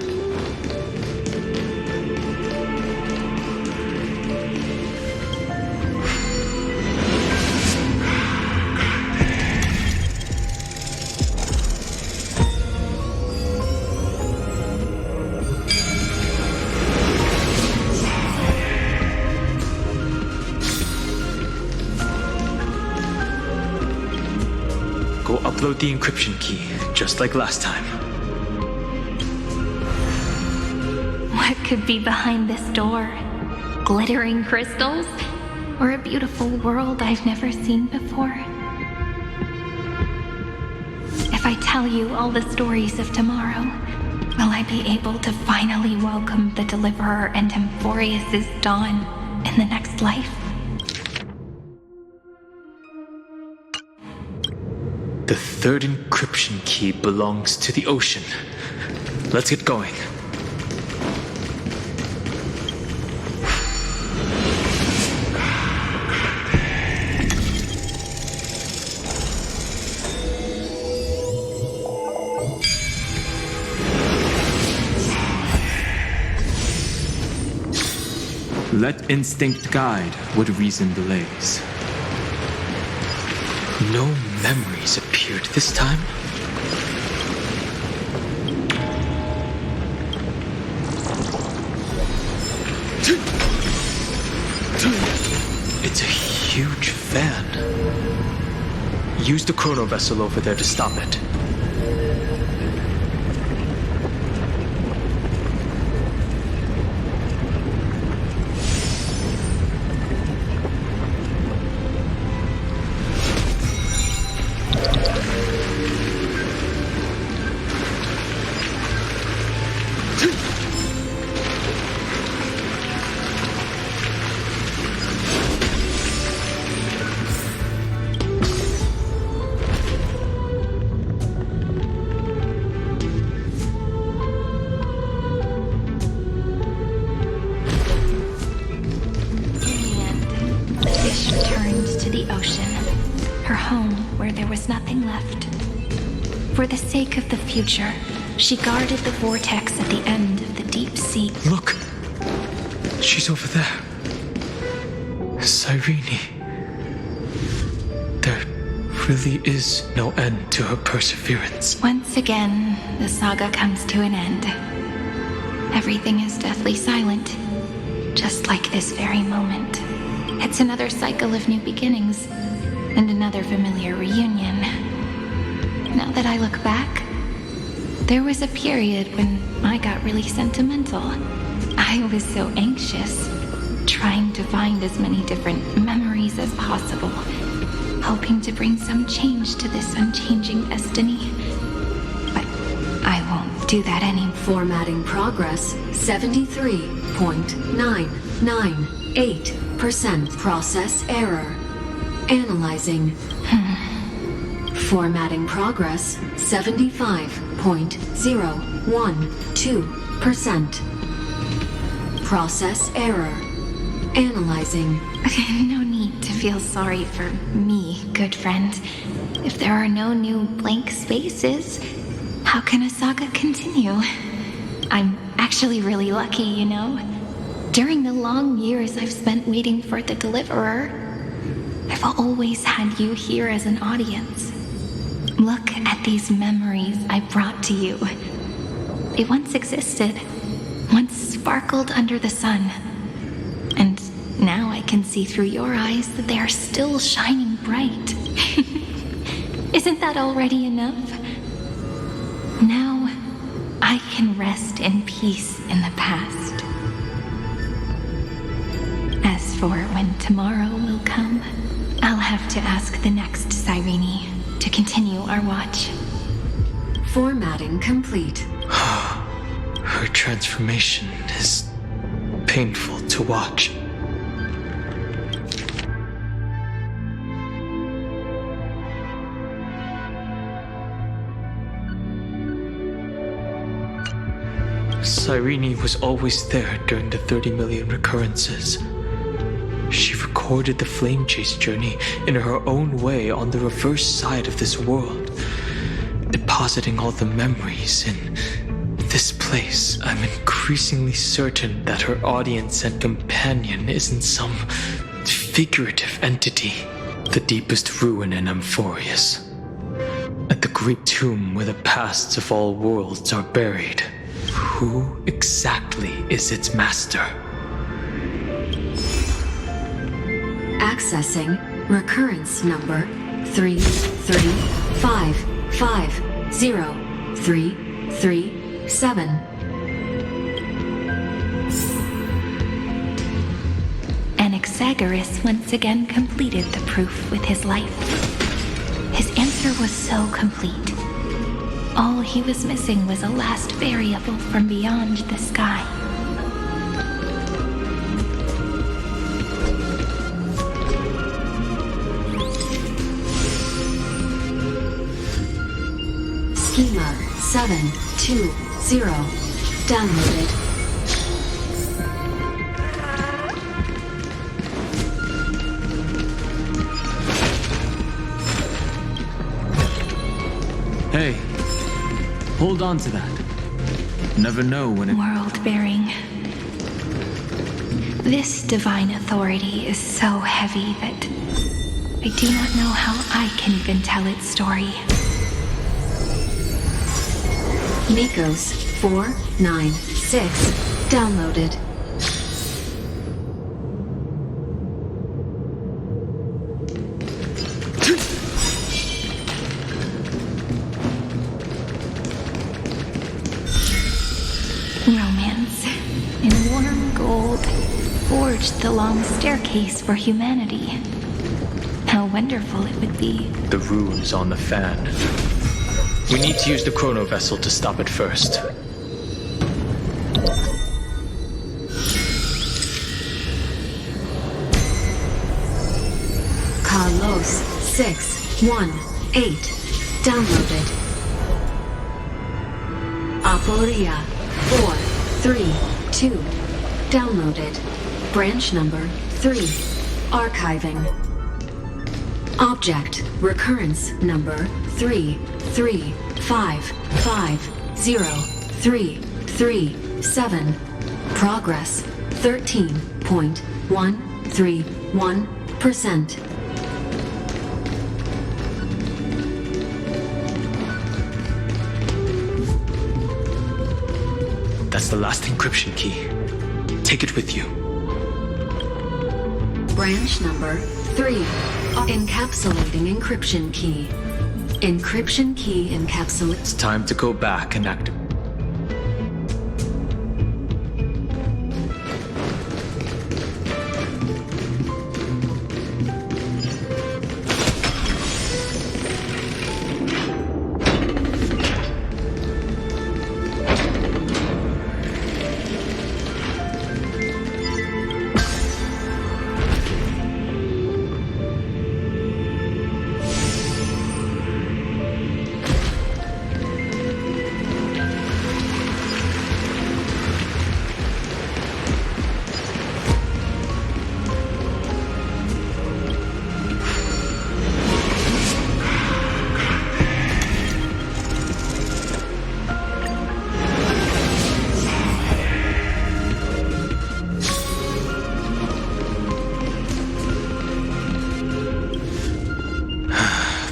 Go upload the encryption key, just like last time. What could be behind this door? Glittering crystals? Or a beautiful world I've never seen before? If I tell you all the stories of tomorrow, will I be able to finally welcome the Deliverer and Emphorius' dawn in the next life? The third encryption key belongs to the ocean. Let's get going. Let instinct guide what reason delays. No memories appeared this time. It's a huge fan. Use the chrono vessel over there to stop it. For the sake of the future, she guarded the vortex at the end of the deep sea. Look! She's over there. Cyrene. There really is no end to her perseverance. Once again, the saga comes to an end. Everything is deathly silent, just like this very moment. It's another cycle of new beginnings, and another familiar reunion. Now that I look back, there was a period when I got really sentimental. I was so anxious, trying to find as many different memories as possible, hoping to bring some change to this unchanging destiny. But I won't do that anymore. Formatting progress 73.998%. Process error. Analyzing. Formatting progress 75.012%. Process error. Analyzing. No need to feel sorry for me, good friend. If there are no new blank spaces, how can a saga continue? I'm actually really lucky, you know? During the long years I've spent waiting for the Deliverer, I've always had you here as an audience. Look at these memories I brought to you. They once existed, once sparkled under the sun. And now I can see through your eyes that they are still shining bright. Isn't that already enough? Now I can rest in peace in the past. As for when tomorrow will come, I'll have to ask the next Cyrene to continue our watch. Formatting complete. Her transformation is painful to watch. Cyrene was always there during the 30 million recurrences. She recorded the Flame Chase journey in her own way on the reverse side of this world, depositing all the memories in this place. I'm increasingly certain that her audience and companion isn't some figurative entity. The deepest ruin in Amphorius, at the great tomb where the pasts of all worlds are buried. Who exactly is its master? Accessing recurrence number 335503337. Anaxagoras once again completed the proof with his life. His answer was so complete. All he was missing was a last variable from beyond the sky. Schema 720 downloaded. Hey, hold on to that. Never know when it... World-bearing. This divine authority is so heavy that I do not know how I can even tell its story. Nikos 496 downloaded. Romance in warm gold forged the long staircase for humanity. How wonderful it would be. The runes on the fan. We need to use the chrono vessel to stop it first. Carlos 618 downloaded. Aporia 432 downloaded. Branch number 3 archiving. Object recurrence number 3 3 5 5 0 3 3 7. Progress 13.131%. That's the last encryption key. Take it with you. Branch number 3. Encapsulating encryption key. Encryption key encapsulate. It's time to go back and activate.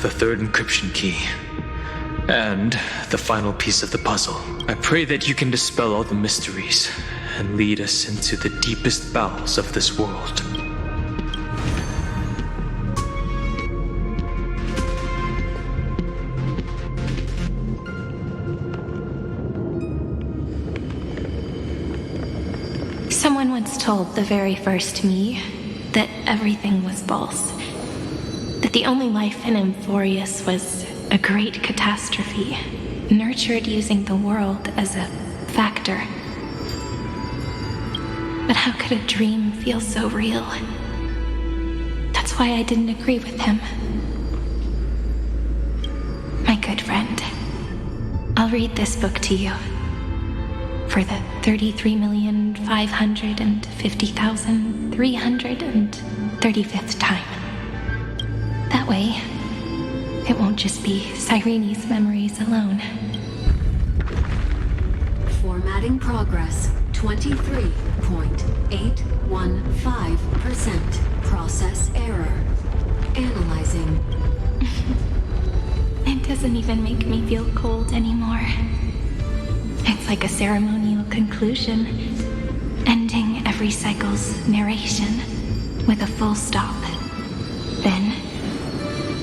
The third encryption key. And the final piece of the puzzle. I pray that you can dispel all the mysteries and lead us into the deepest bowels of this world. Someone once told the very first me that everything was false. That the only life in Amphorius was a great catastrophe, nurtured using the world as a factor. But how could a dream feel so real? That's why I didn't agree with him. My good friend, I'll read this book to you. For the 33,550,335th time. That way, it won't just be Cyrene's memories alone. Formatting progress 23.815%. Process error. Analyzing. It doesn't even make me feel cold anymore. It's like a ceremonial conclusion, ending every cycle's narration with a full stop. Then,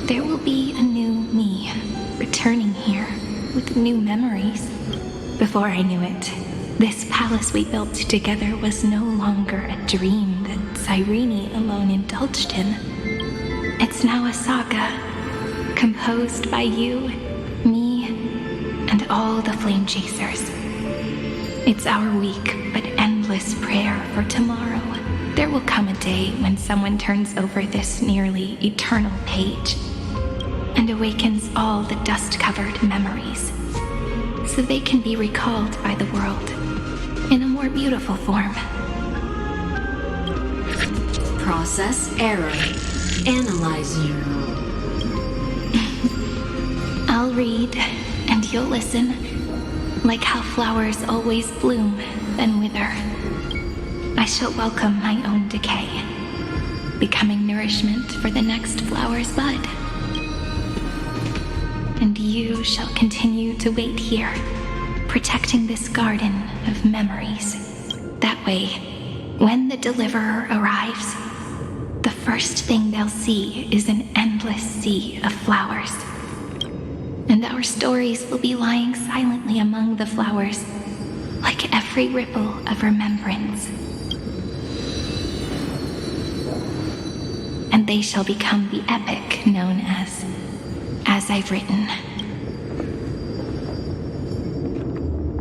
there will be a new me, returning here with new memories. Before I knew it, this palace we built together was no longer a dream that Cyrene alone indulged in. It's now a saga, composed by you, me, and all the flame chasers. It's our weak but endless prayer for tomorrow. There will come a day when someone turns over this nearly eternal page and awakens all the dust-covered memories, so they can be recalled by the world in a more beautiful form. Process error. Analyzing. I'll read, and you'll listen, like how flowers always bloom, then wither. I shall welcome my own decay, becoming nourishment for the next flower's bud. And you shall continue to wait here, protecting this garden of memories. That way, when the deliverer arrives, the first thing they'll see is an endless sea of flowers. And our stories will be lying silently among the flowers, like every ripple of remembrance. And they shall become the epic known as I've Written.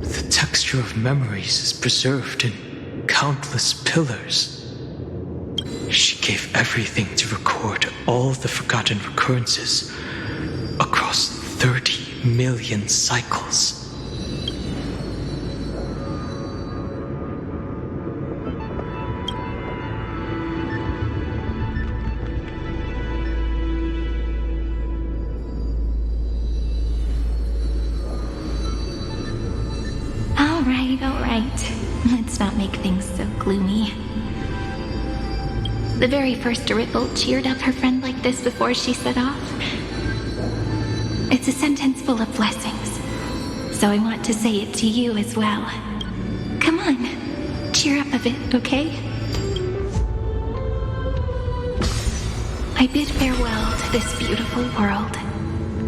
The texture of memories is preserved in countless pillars. She gave everything to record all the forgotten recurrences across 30 million cycles. All right. Let's not make things so gloomy. The very first Ripple cheered up her friend like this before she set off. It's a sentence full of blessings, so I want to say it to you as well. Come on, cheer up a bit, okay? I bid farewell to this beautiful world,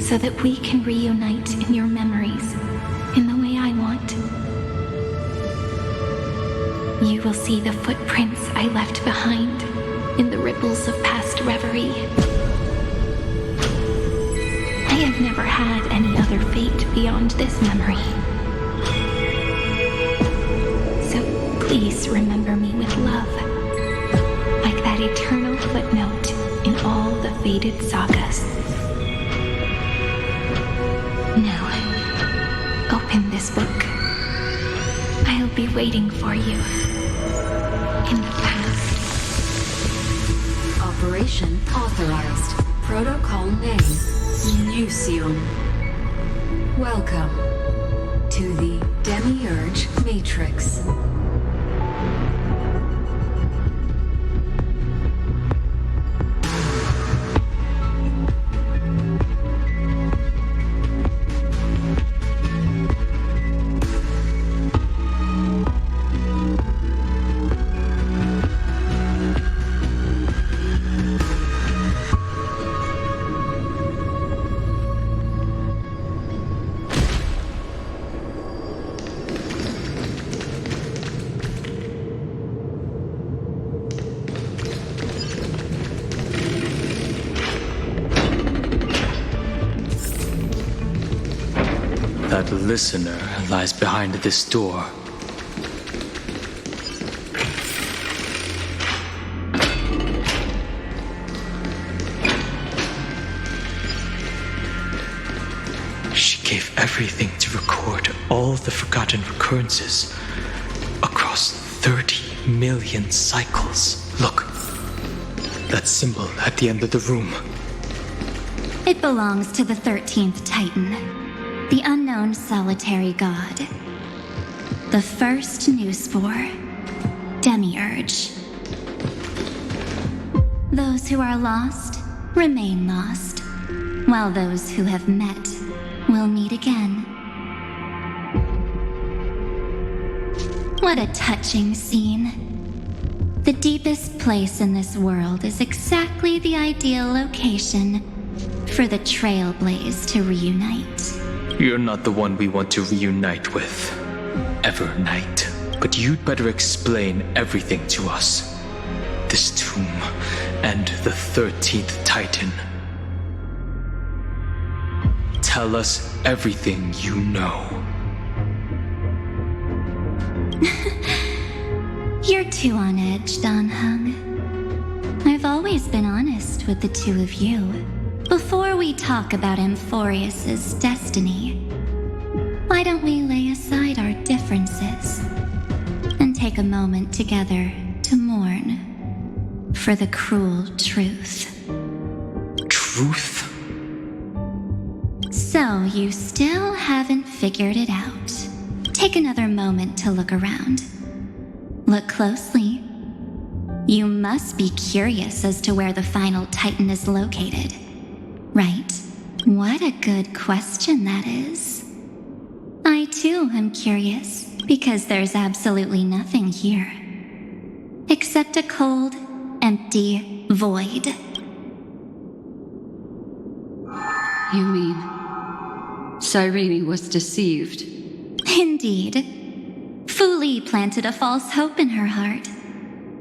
so that we can reunite in your memories in the way I want. You will see the footprints I left behind in the ripples of past reverie. I have never had any other fate beyond this memory. So please remember me with love, like that eternal footnote in all the faded sagas. Now, open this book. I'll be waiting for you in the past. Operation authorized. Protocol name, Lucium. Welcome to the Demiurge Matrix. That listener lies behind this door. She gave everything to record all the forgotten recurrences across 30 million cycles. Look, that symbol at the end of the room. It belongs to the 13th Titan, the unknown solitary god. The first new spore, Demiurge. Those who are lost remain lost, while those who have met will meet again. What a touching scene. The deepest place in this world is exactly the ideal location for the Trailblaze to reunite. You're not the one we want to reunite with, Evernight. But you'd better explain everything to us. This tomb and the 13th Titan. Tell us everything you know. You're too on edge, Dan Heng. I've always been honest with the two of you. Before we talk about Amphorius's destiny, why don't we lay aside our differences and take a moment together to mourn for the cruel truth? Truth? So you still haven't figured it out. Take another moment to look around. Look closely. You must be curious as to where the final Titan is located. Right. What a good question that is. I too am curious, because there's absolutely nothing here. Except a cold, empty void. You mean Cyrene was deceived? Indeed. Fu Li planted a false hope in her heart,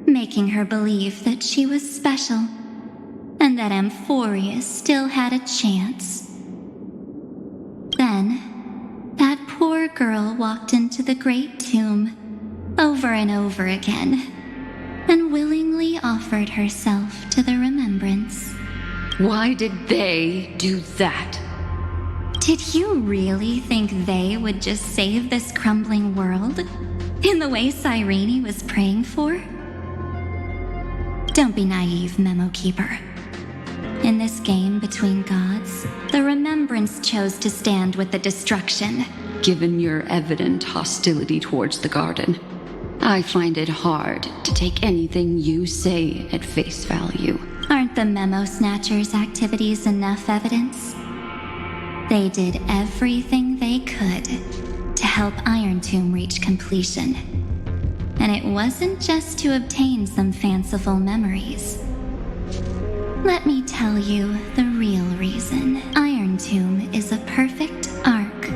making her believe that she was special, and that Amphorius still had a chance. Then, that poor girl walked into the Great Tomb over and over again, and willingly offered herself to the remembrance. Why did they do that? Did you really think they would just save this crumbling world in the way Cyrene was praying for? Don't be naive, Memo Keeper. In this game between gods, the Remembrance chose to stand with the destruction. Given your evident hostility towards the Garden, I find it hard to take anything you say at face value. Aren't the Memo Snatchers' activities enough evidence? They did everything they could to help Iron Tomb reach completion. And it wasn't just to obtain some fanciful memories. Let me tell you the real reason. Iron Tomb is a perfect arc.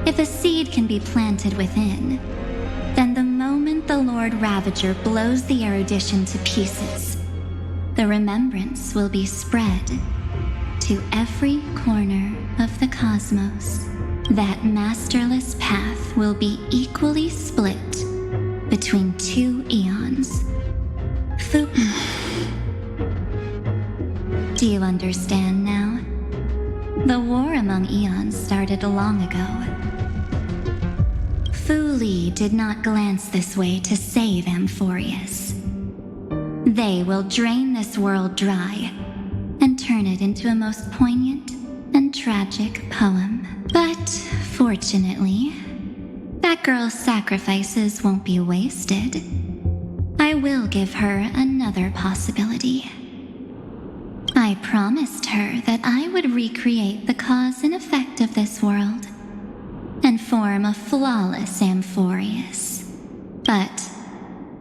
If a seed can be planted within, then the moment the Lord Ravager blows the erudition to pieces, the remembrance will be spread to every corner of the cosmos. That masterless path will be equally split between two eons. Do you understand now? The war among eons started long ago. Fu Li did not glance this way to save Amphorius. They will drain this world dry and turn it into a most poignant and tragic poem. But fortunately, that girl's sacrifices won't be wasted. I will give her another possibility. I promised her that I would recreate the cause and effect of this world and form a flawless Amphorius. But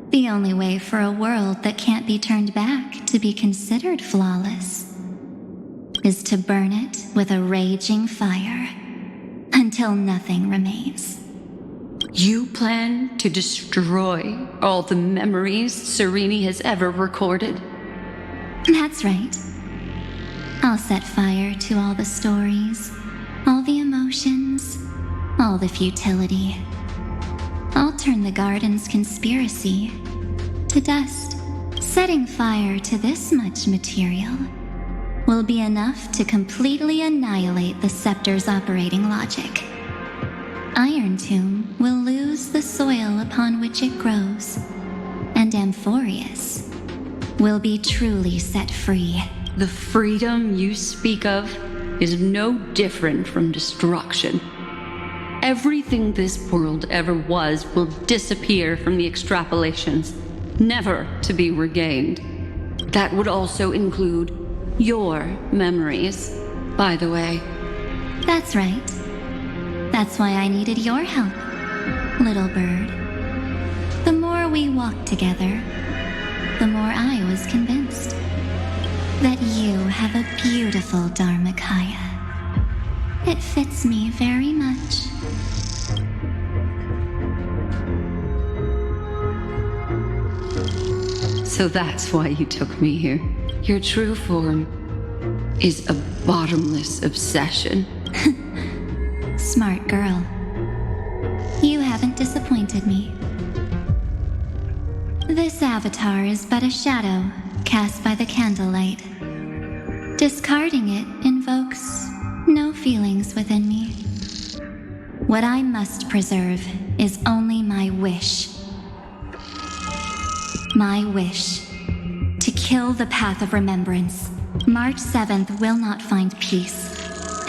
the only way for a world that can't be turned back to be considered flawless is to burn it with a raging fire until nothing remains. You plan to destroy all the memories Serene has ever recorded? That's right. I'll set fire to all the stories, all the emotions, all the futility. I'll turn the Garden's conspiracy to dust. Setting fire to this much material will be enough to completely annihilate the Scepter's operating logic. Iron Tomb will lose the soil upon which it grows, and Amphorius will be truly set free. The freedom you speak of is no different from destruction. Everything this world ever was will disappear from the extrapolations, never to be regained. That would also include your memories, by the way. That's right. That's why I needed your help, little bird. The more we walked together, the more I was convinced that you have a beautiful Dharmakaya. It fits me very much. So that's why you took me here. Your true form is a bottomless obsession. Smart girl. You haven't disappointed me. This avatar is but a shadow cast by the candlelight. Discarding it invokes no feelings within me. What I must preserve is only my wish. My wish to kill the Path of Remembrance. March 7th will not find peace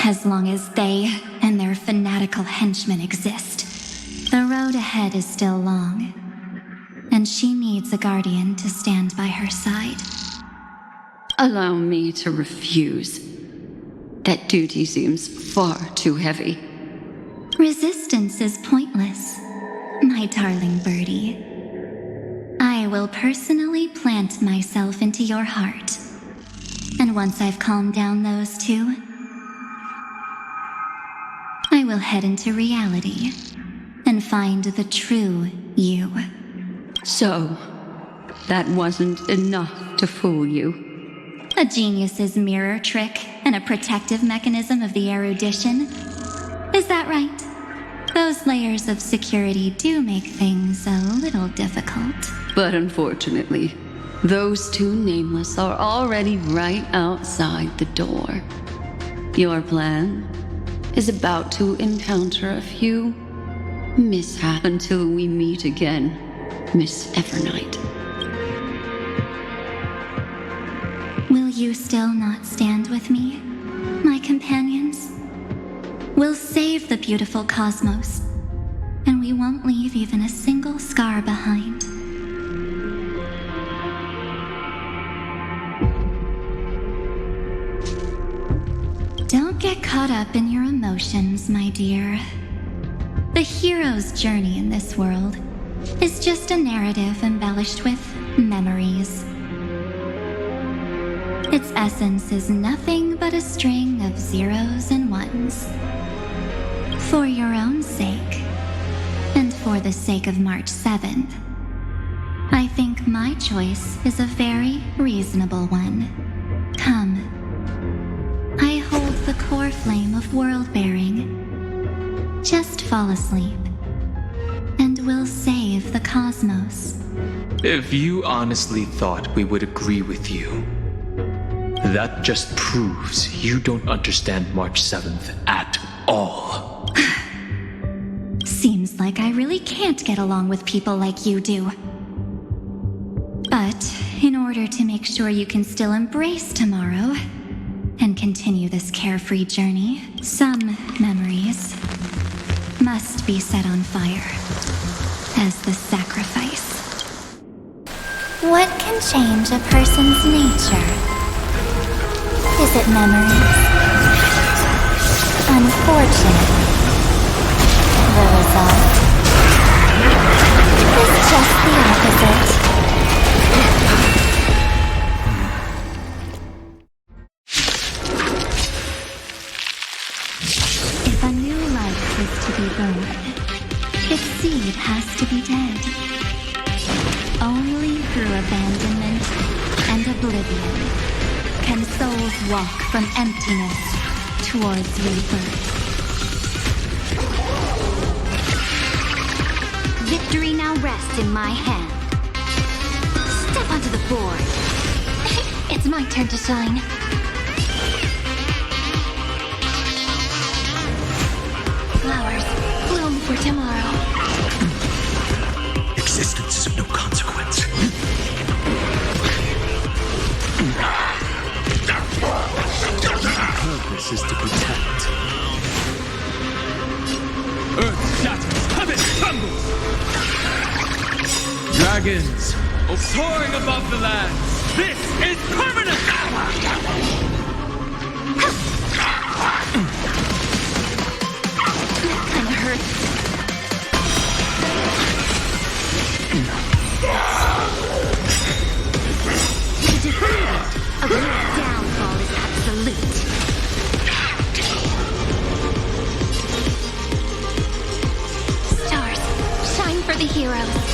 as long as they and their fanatical henchmen exist. The road ahead is still long, and she needs a guardian to stand by her side. Allow me to refuse. That duty seems far too heavy. Resistance is pointless, my darling birdie. I will personally plant myself into your heart. And once I've calmed down those two, I will head into reality and find the true you. So, that wasn't enough to fool you. A genius's mirror trick and a protective mechanism of the erudition. Is that right? Those layers of security do make things a little difficult. But unfortunately, those two nameless are already right outside the door. Your plan is about to encounter a few mishaps until we meet again, Miss Evernight. Will you still not stand with me, my companions? We'll save the beautiful cosmos, and we won't leave even a single scar behind. Don't get caught up in your emotions, my dear. The hero's journey in this world is just a narrative embellished with memories. Its essence is nothing but a string of zeros and ones. For your own sake, and for the sake of March 7th, I think my choice is a very reasonable one. Come. I hold the core flame of world-bearing. Just fall asleep, and we'll save the cosmos. If you honestly thought we would agree with you, that just proves you don't understand March 7th at all. Seems like I really can't get along with people like you do. But in order to make sure you can still embrace tomorrow and continue this carefree journey, some memories must be set on fire as the sacrifice. What can change a person's nature? Is it memories? Unfortunately, the result is just the opposite. If a new life is to be born, its seed has to be dead. Only through abandonment and oblivion can souls walk from emptiness towards rebirth. Victory now rests in my hand. Step onto the board. It's my turn to shine. Flowers bloom for tomorrow. Existence is of no consequence. Purpose is to protect. Earth shatters, heaven trembles! Dragons, soaring above the lands, this is permanent! Kinda hurts. The defeated of your downfall is absolute. Stars, shine for the heroes.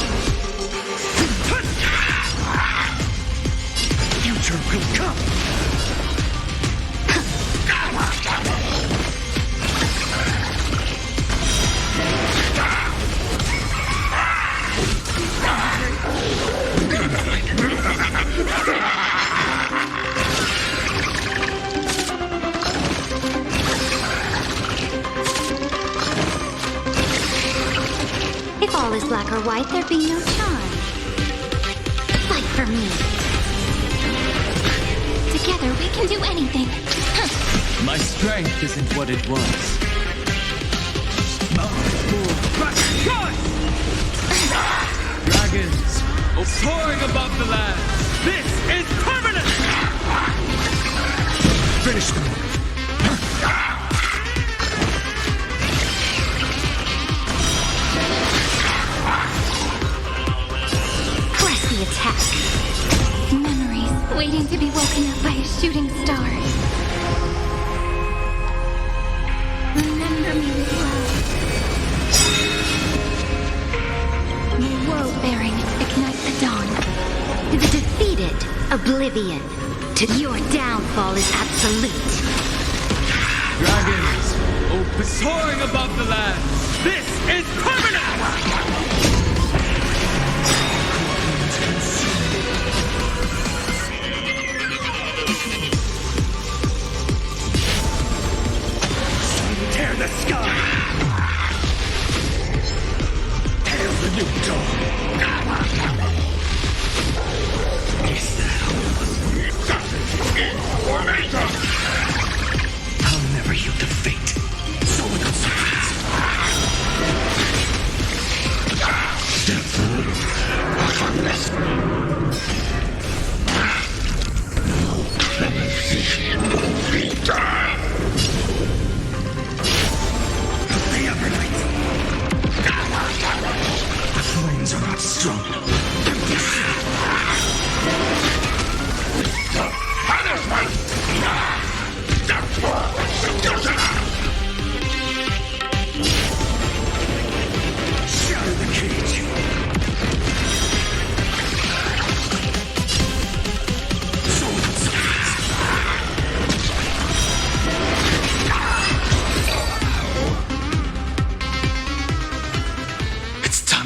Future will come. If all is black or white, there'd be no charm. Fight for me. Together we can do anything. My strength isn't what it was. Dragons, soaring above the lands, this is permanent! Finish them. Press the attack. Memories waiting to be woken up by a shooting star. Remember me with love. May world-bearing ignite the dawn. To the defeated, oblivion. To your downfall is absolute. Dragons, soaring above the lands, this is permanent! Tear the sky. Hail the new dawn. Is that all?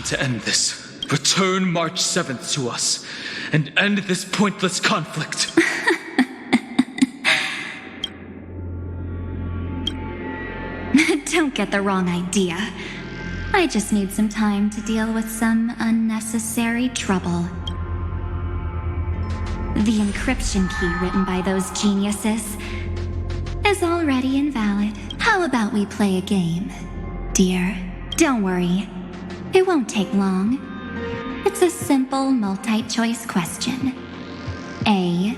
to end this. Return March 7th to us and end this pointless conflict. Don't get the wrong idea. I just need some time to deal with some unnecessary trouble. The encryption key written by those geniuses is already invalid. How about we play a game, dear? Don't worry. It won't take long. It's a simple multi-choice question. A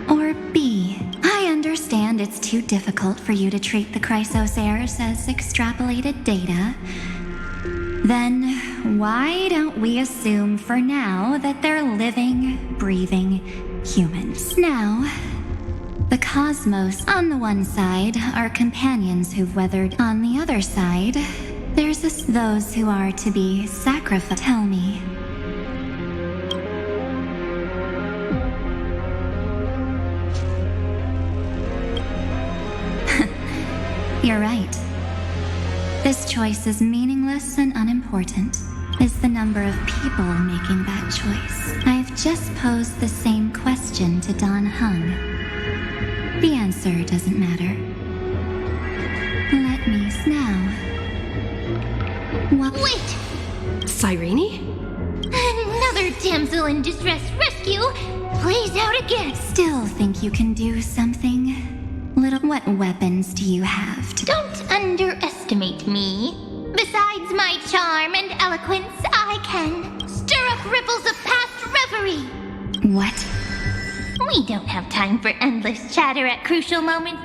or B? I understand it's too difficult for you to treat the Chrysos heirs as extrapolated data. Then why don't we assume for now that they're living, breathing humans? Now, the cosmos on the one side are companions who've weathered. On the other side, there's those who are to be sacrificed. Tell me. You're right. This choice is meaningless and unimportant. Is the number of people making that choice. I've just posed the same question to Dan Heng. The answer doesn't matter. Let me now. What? Wait! Cyrene? Another damsel in distress rescue plays out again. Still think you can do something? Little, what weapons do you have to... Don't underestimate me. Besides my charm and eloquence, I can stir up ripples of past reverie. What? We don't have time for endless chatter at crucial moments.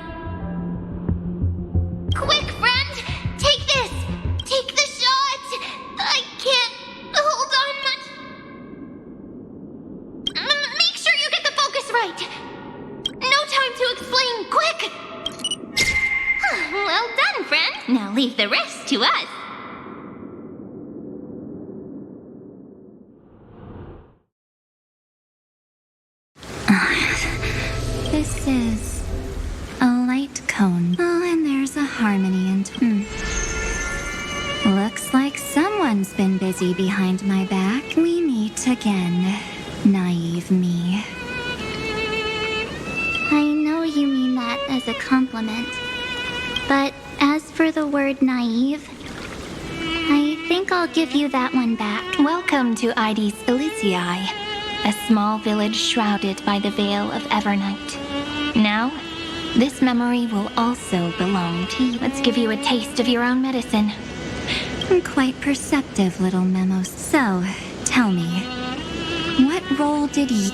Quick, friend! Take this! Take the shot! I can't hold on much. Make sure you get the focus right. No time to explain. Quick! Well done, friend. Now leave the rest to us. This is a light cone. Oh, and there's a harmony and... Looks like someone's been busy behind my back. We meet again, naive me. I know you mean that as a compliment. But as for the word naive, I think I'll give you that one back. Welcome to Ides Elysiae, a small village shrouded by the veil of Evernight. Now, this memory will also belong to you. Let's give you a taste of your own medicine. Quite perceptive little memos. So, tell me, what role did you...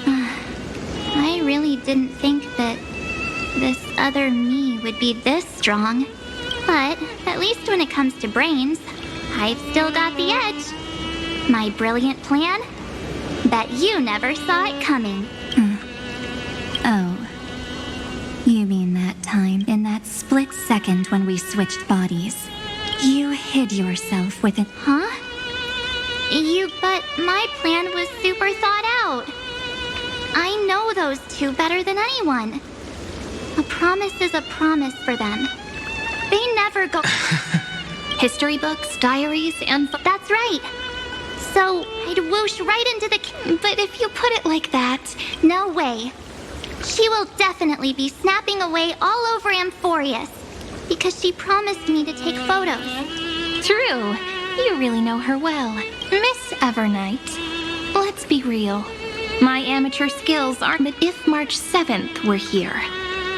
I really didn't think that this other me would be this strong. But at least when it comes to brains, I've still got the edge. My brilliant plan? Bet you never saw it coming. Oh. You mean that time, in that split second when we switched bodies. You hid yourself with it. Huh? But my plan was super thought out. I know those two better than anyone. A promise is a promise for them. They never go... History books, diaries, and... That's right. So, I'd whoosh right into the... But if you put it like that, no way. She will definitely be snapping away all over Amphorius. Because she promised me to take photos. True. You really know her well. Miss Evernight, let's be real. My amateur skills aren't... But if March 7th were here,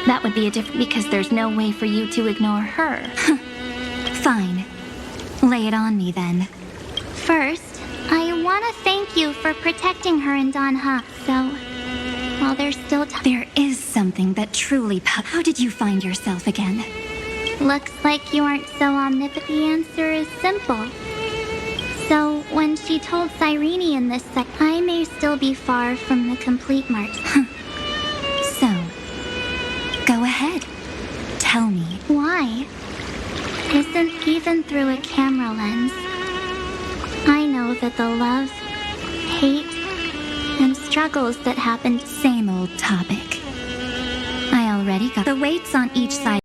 that would be a different... Because there's no way for you to ignore her. Fine. Lay it on me, then. First, I want to thank you for protecting her and Dan Heng. So, while there's still time... There is something that truly... How did you find yourself again? Looks like you aren't so omnipotent. The answer is simple. So, when she told Cyrene in this I may still be far from the complete March. So, go ahead. Tell me. Why? Isn't even through a camera lens. I know that the love, hate, and struggles that happened... Same old topic. I already got... The weights on each side...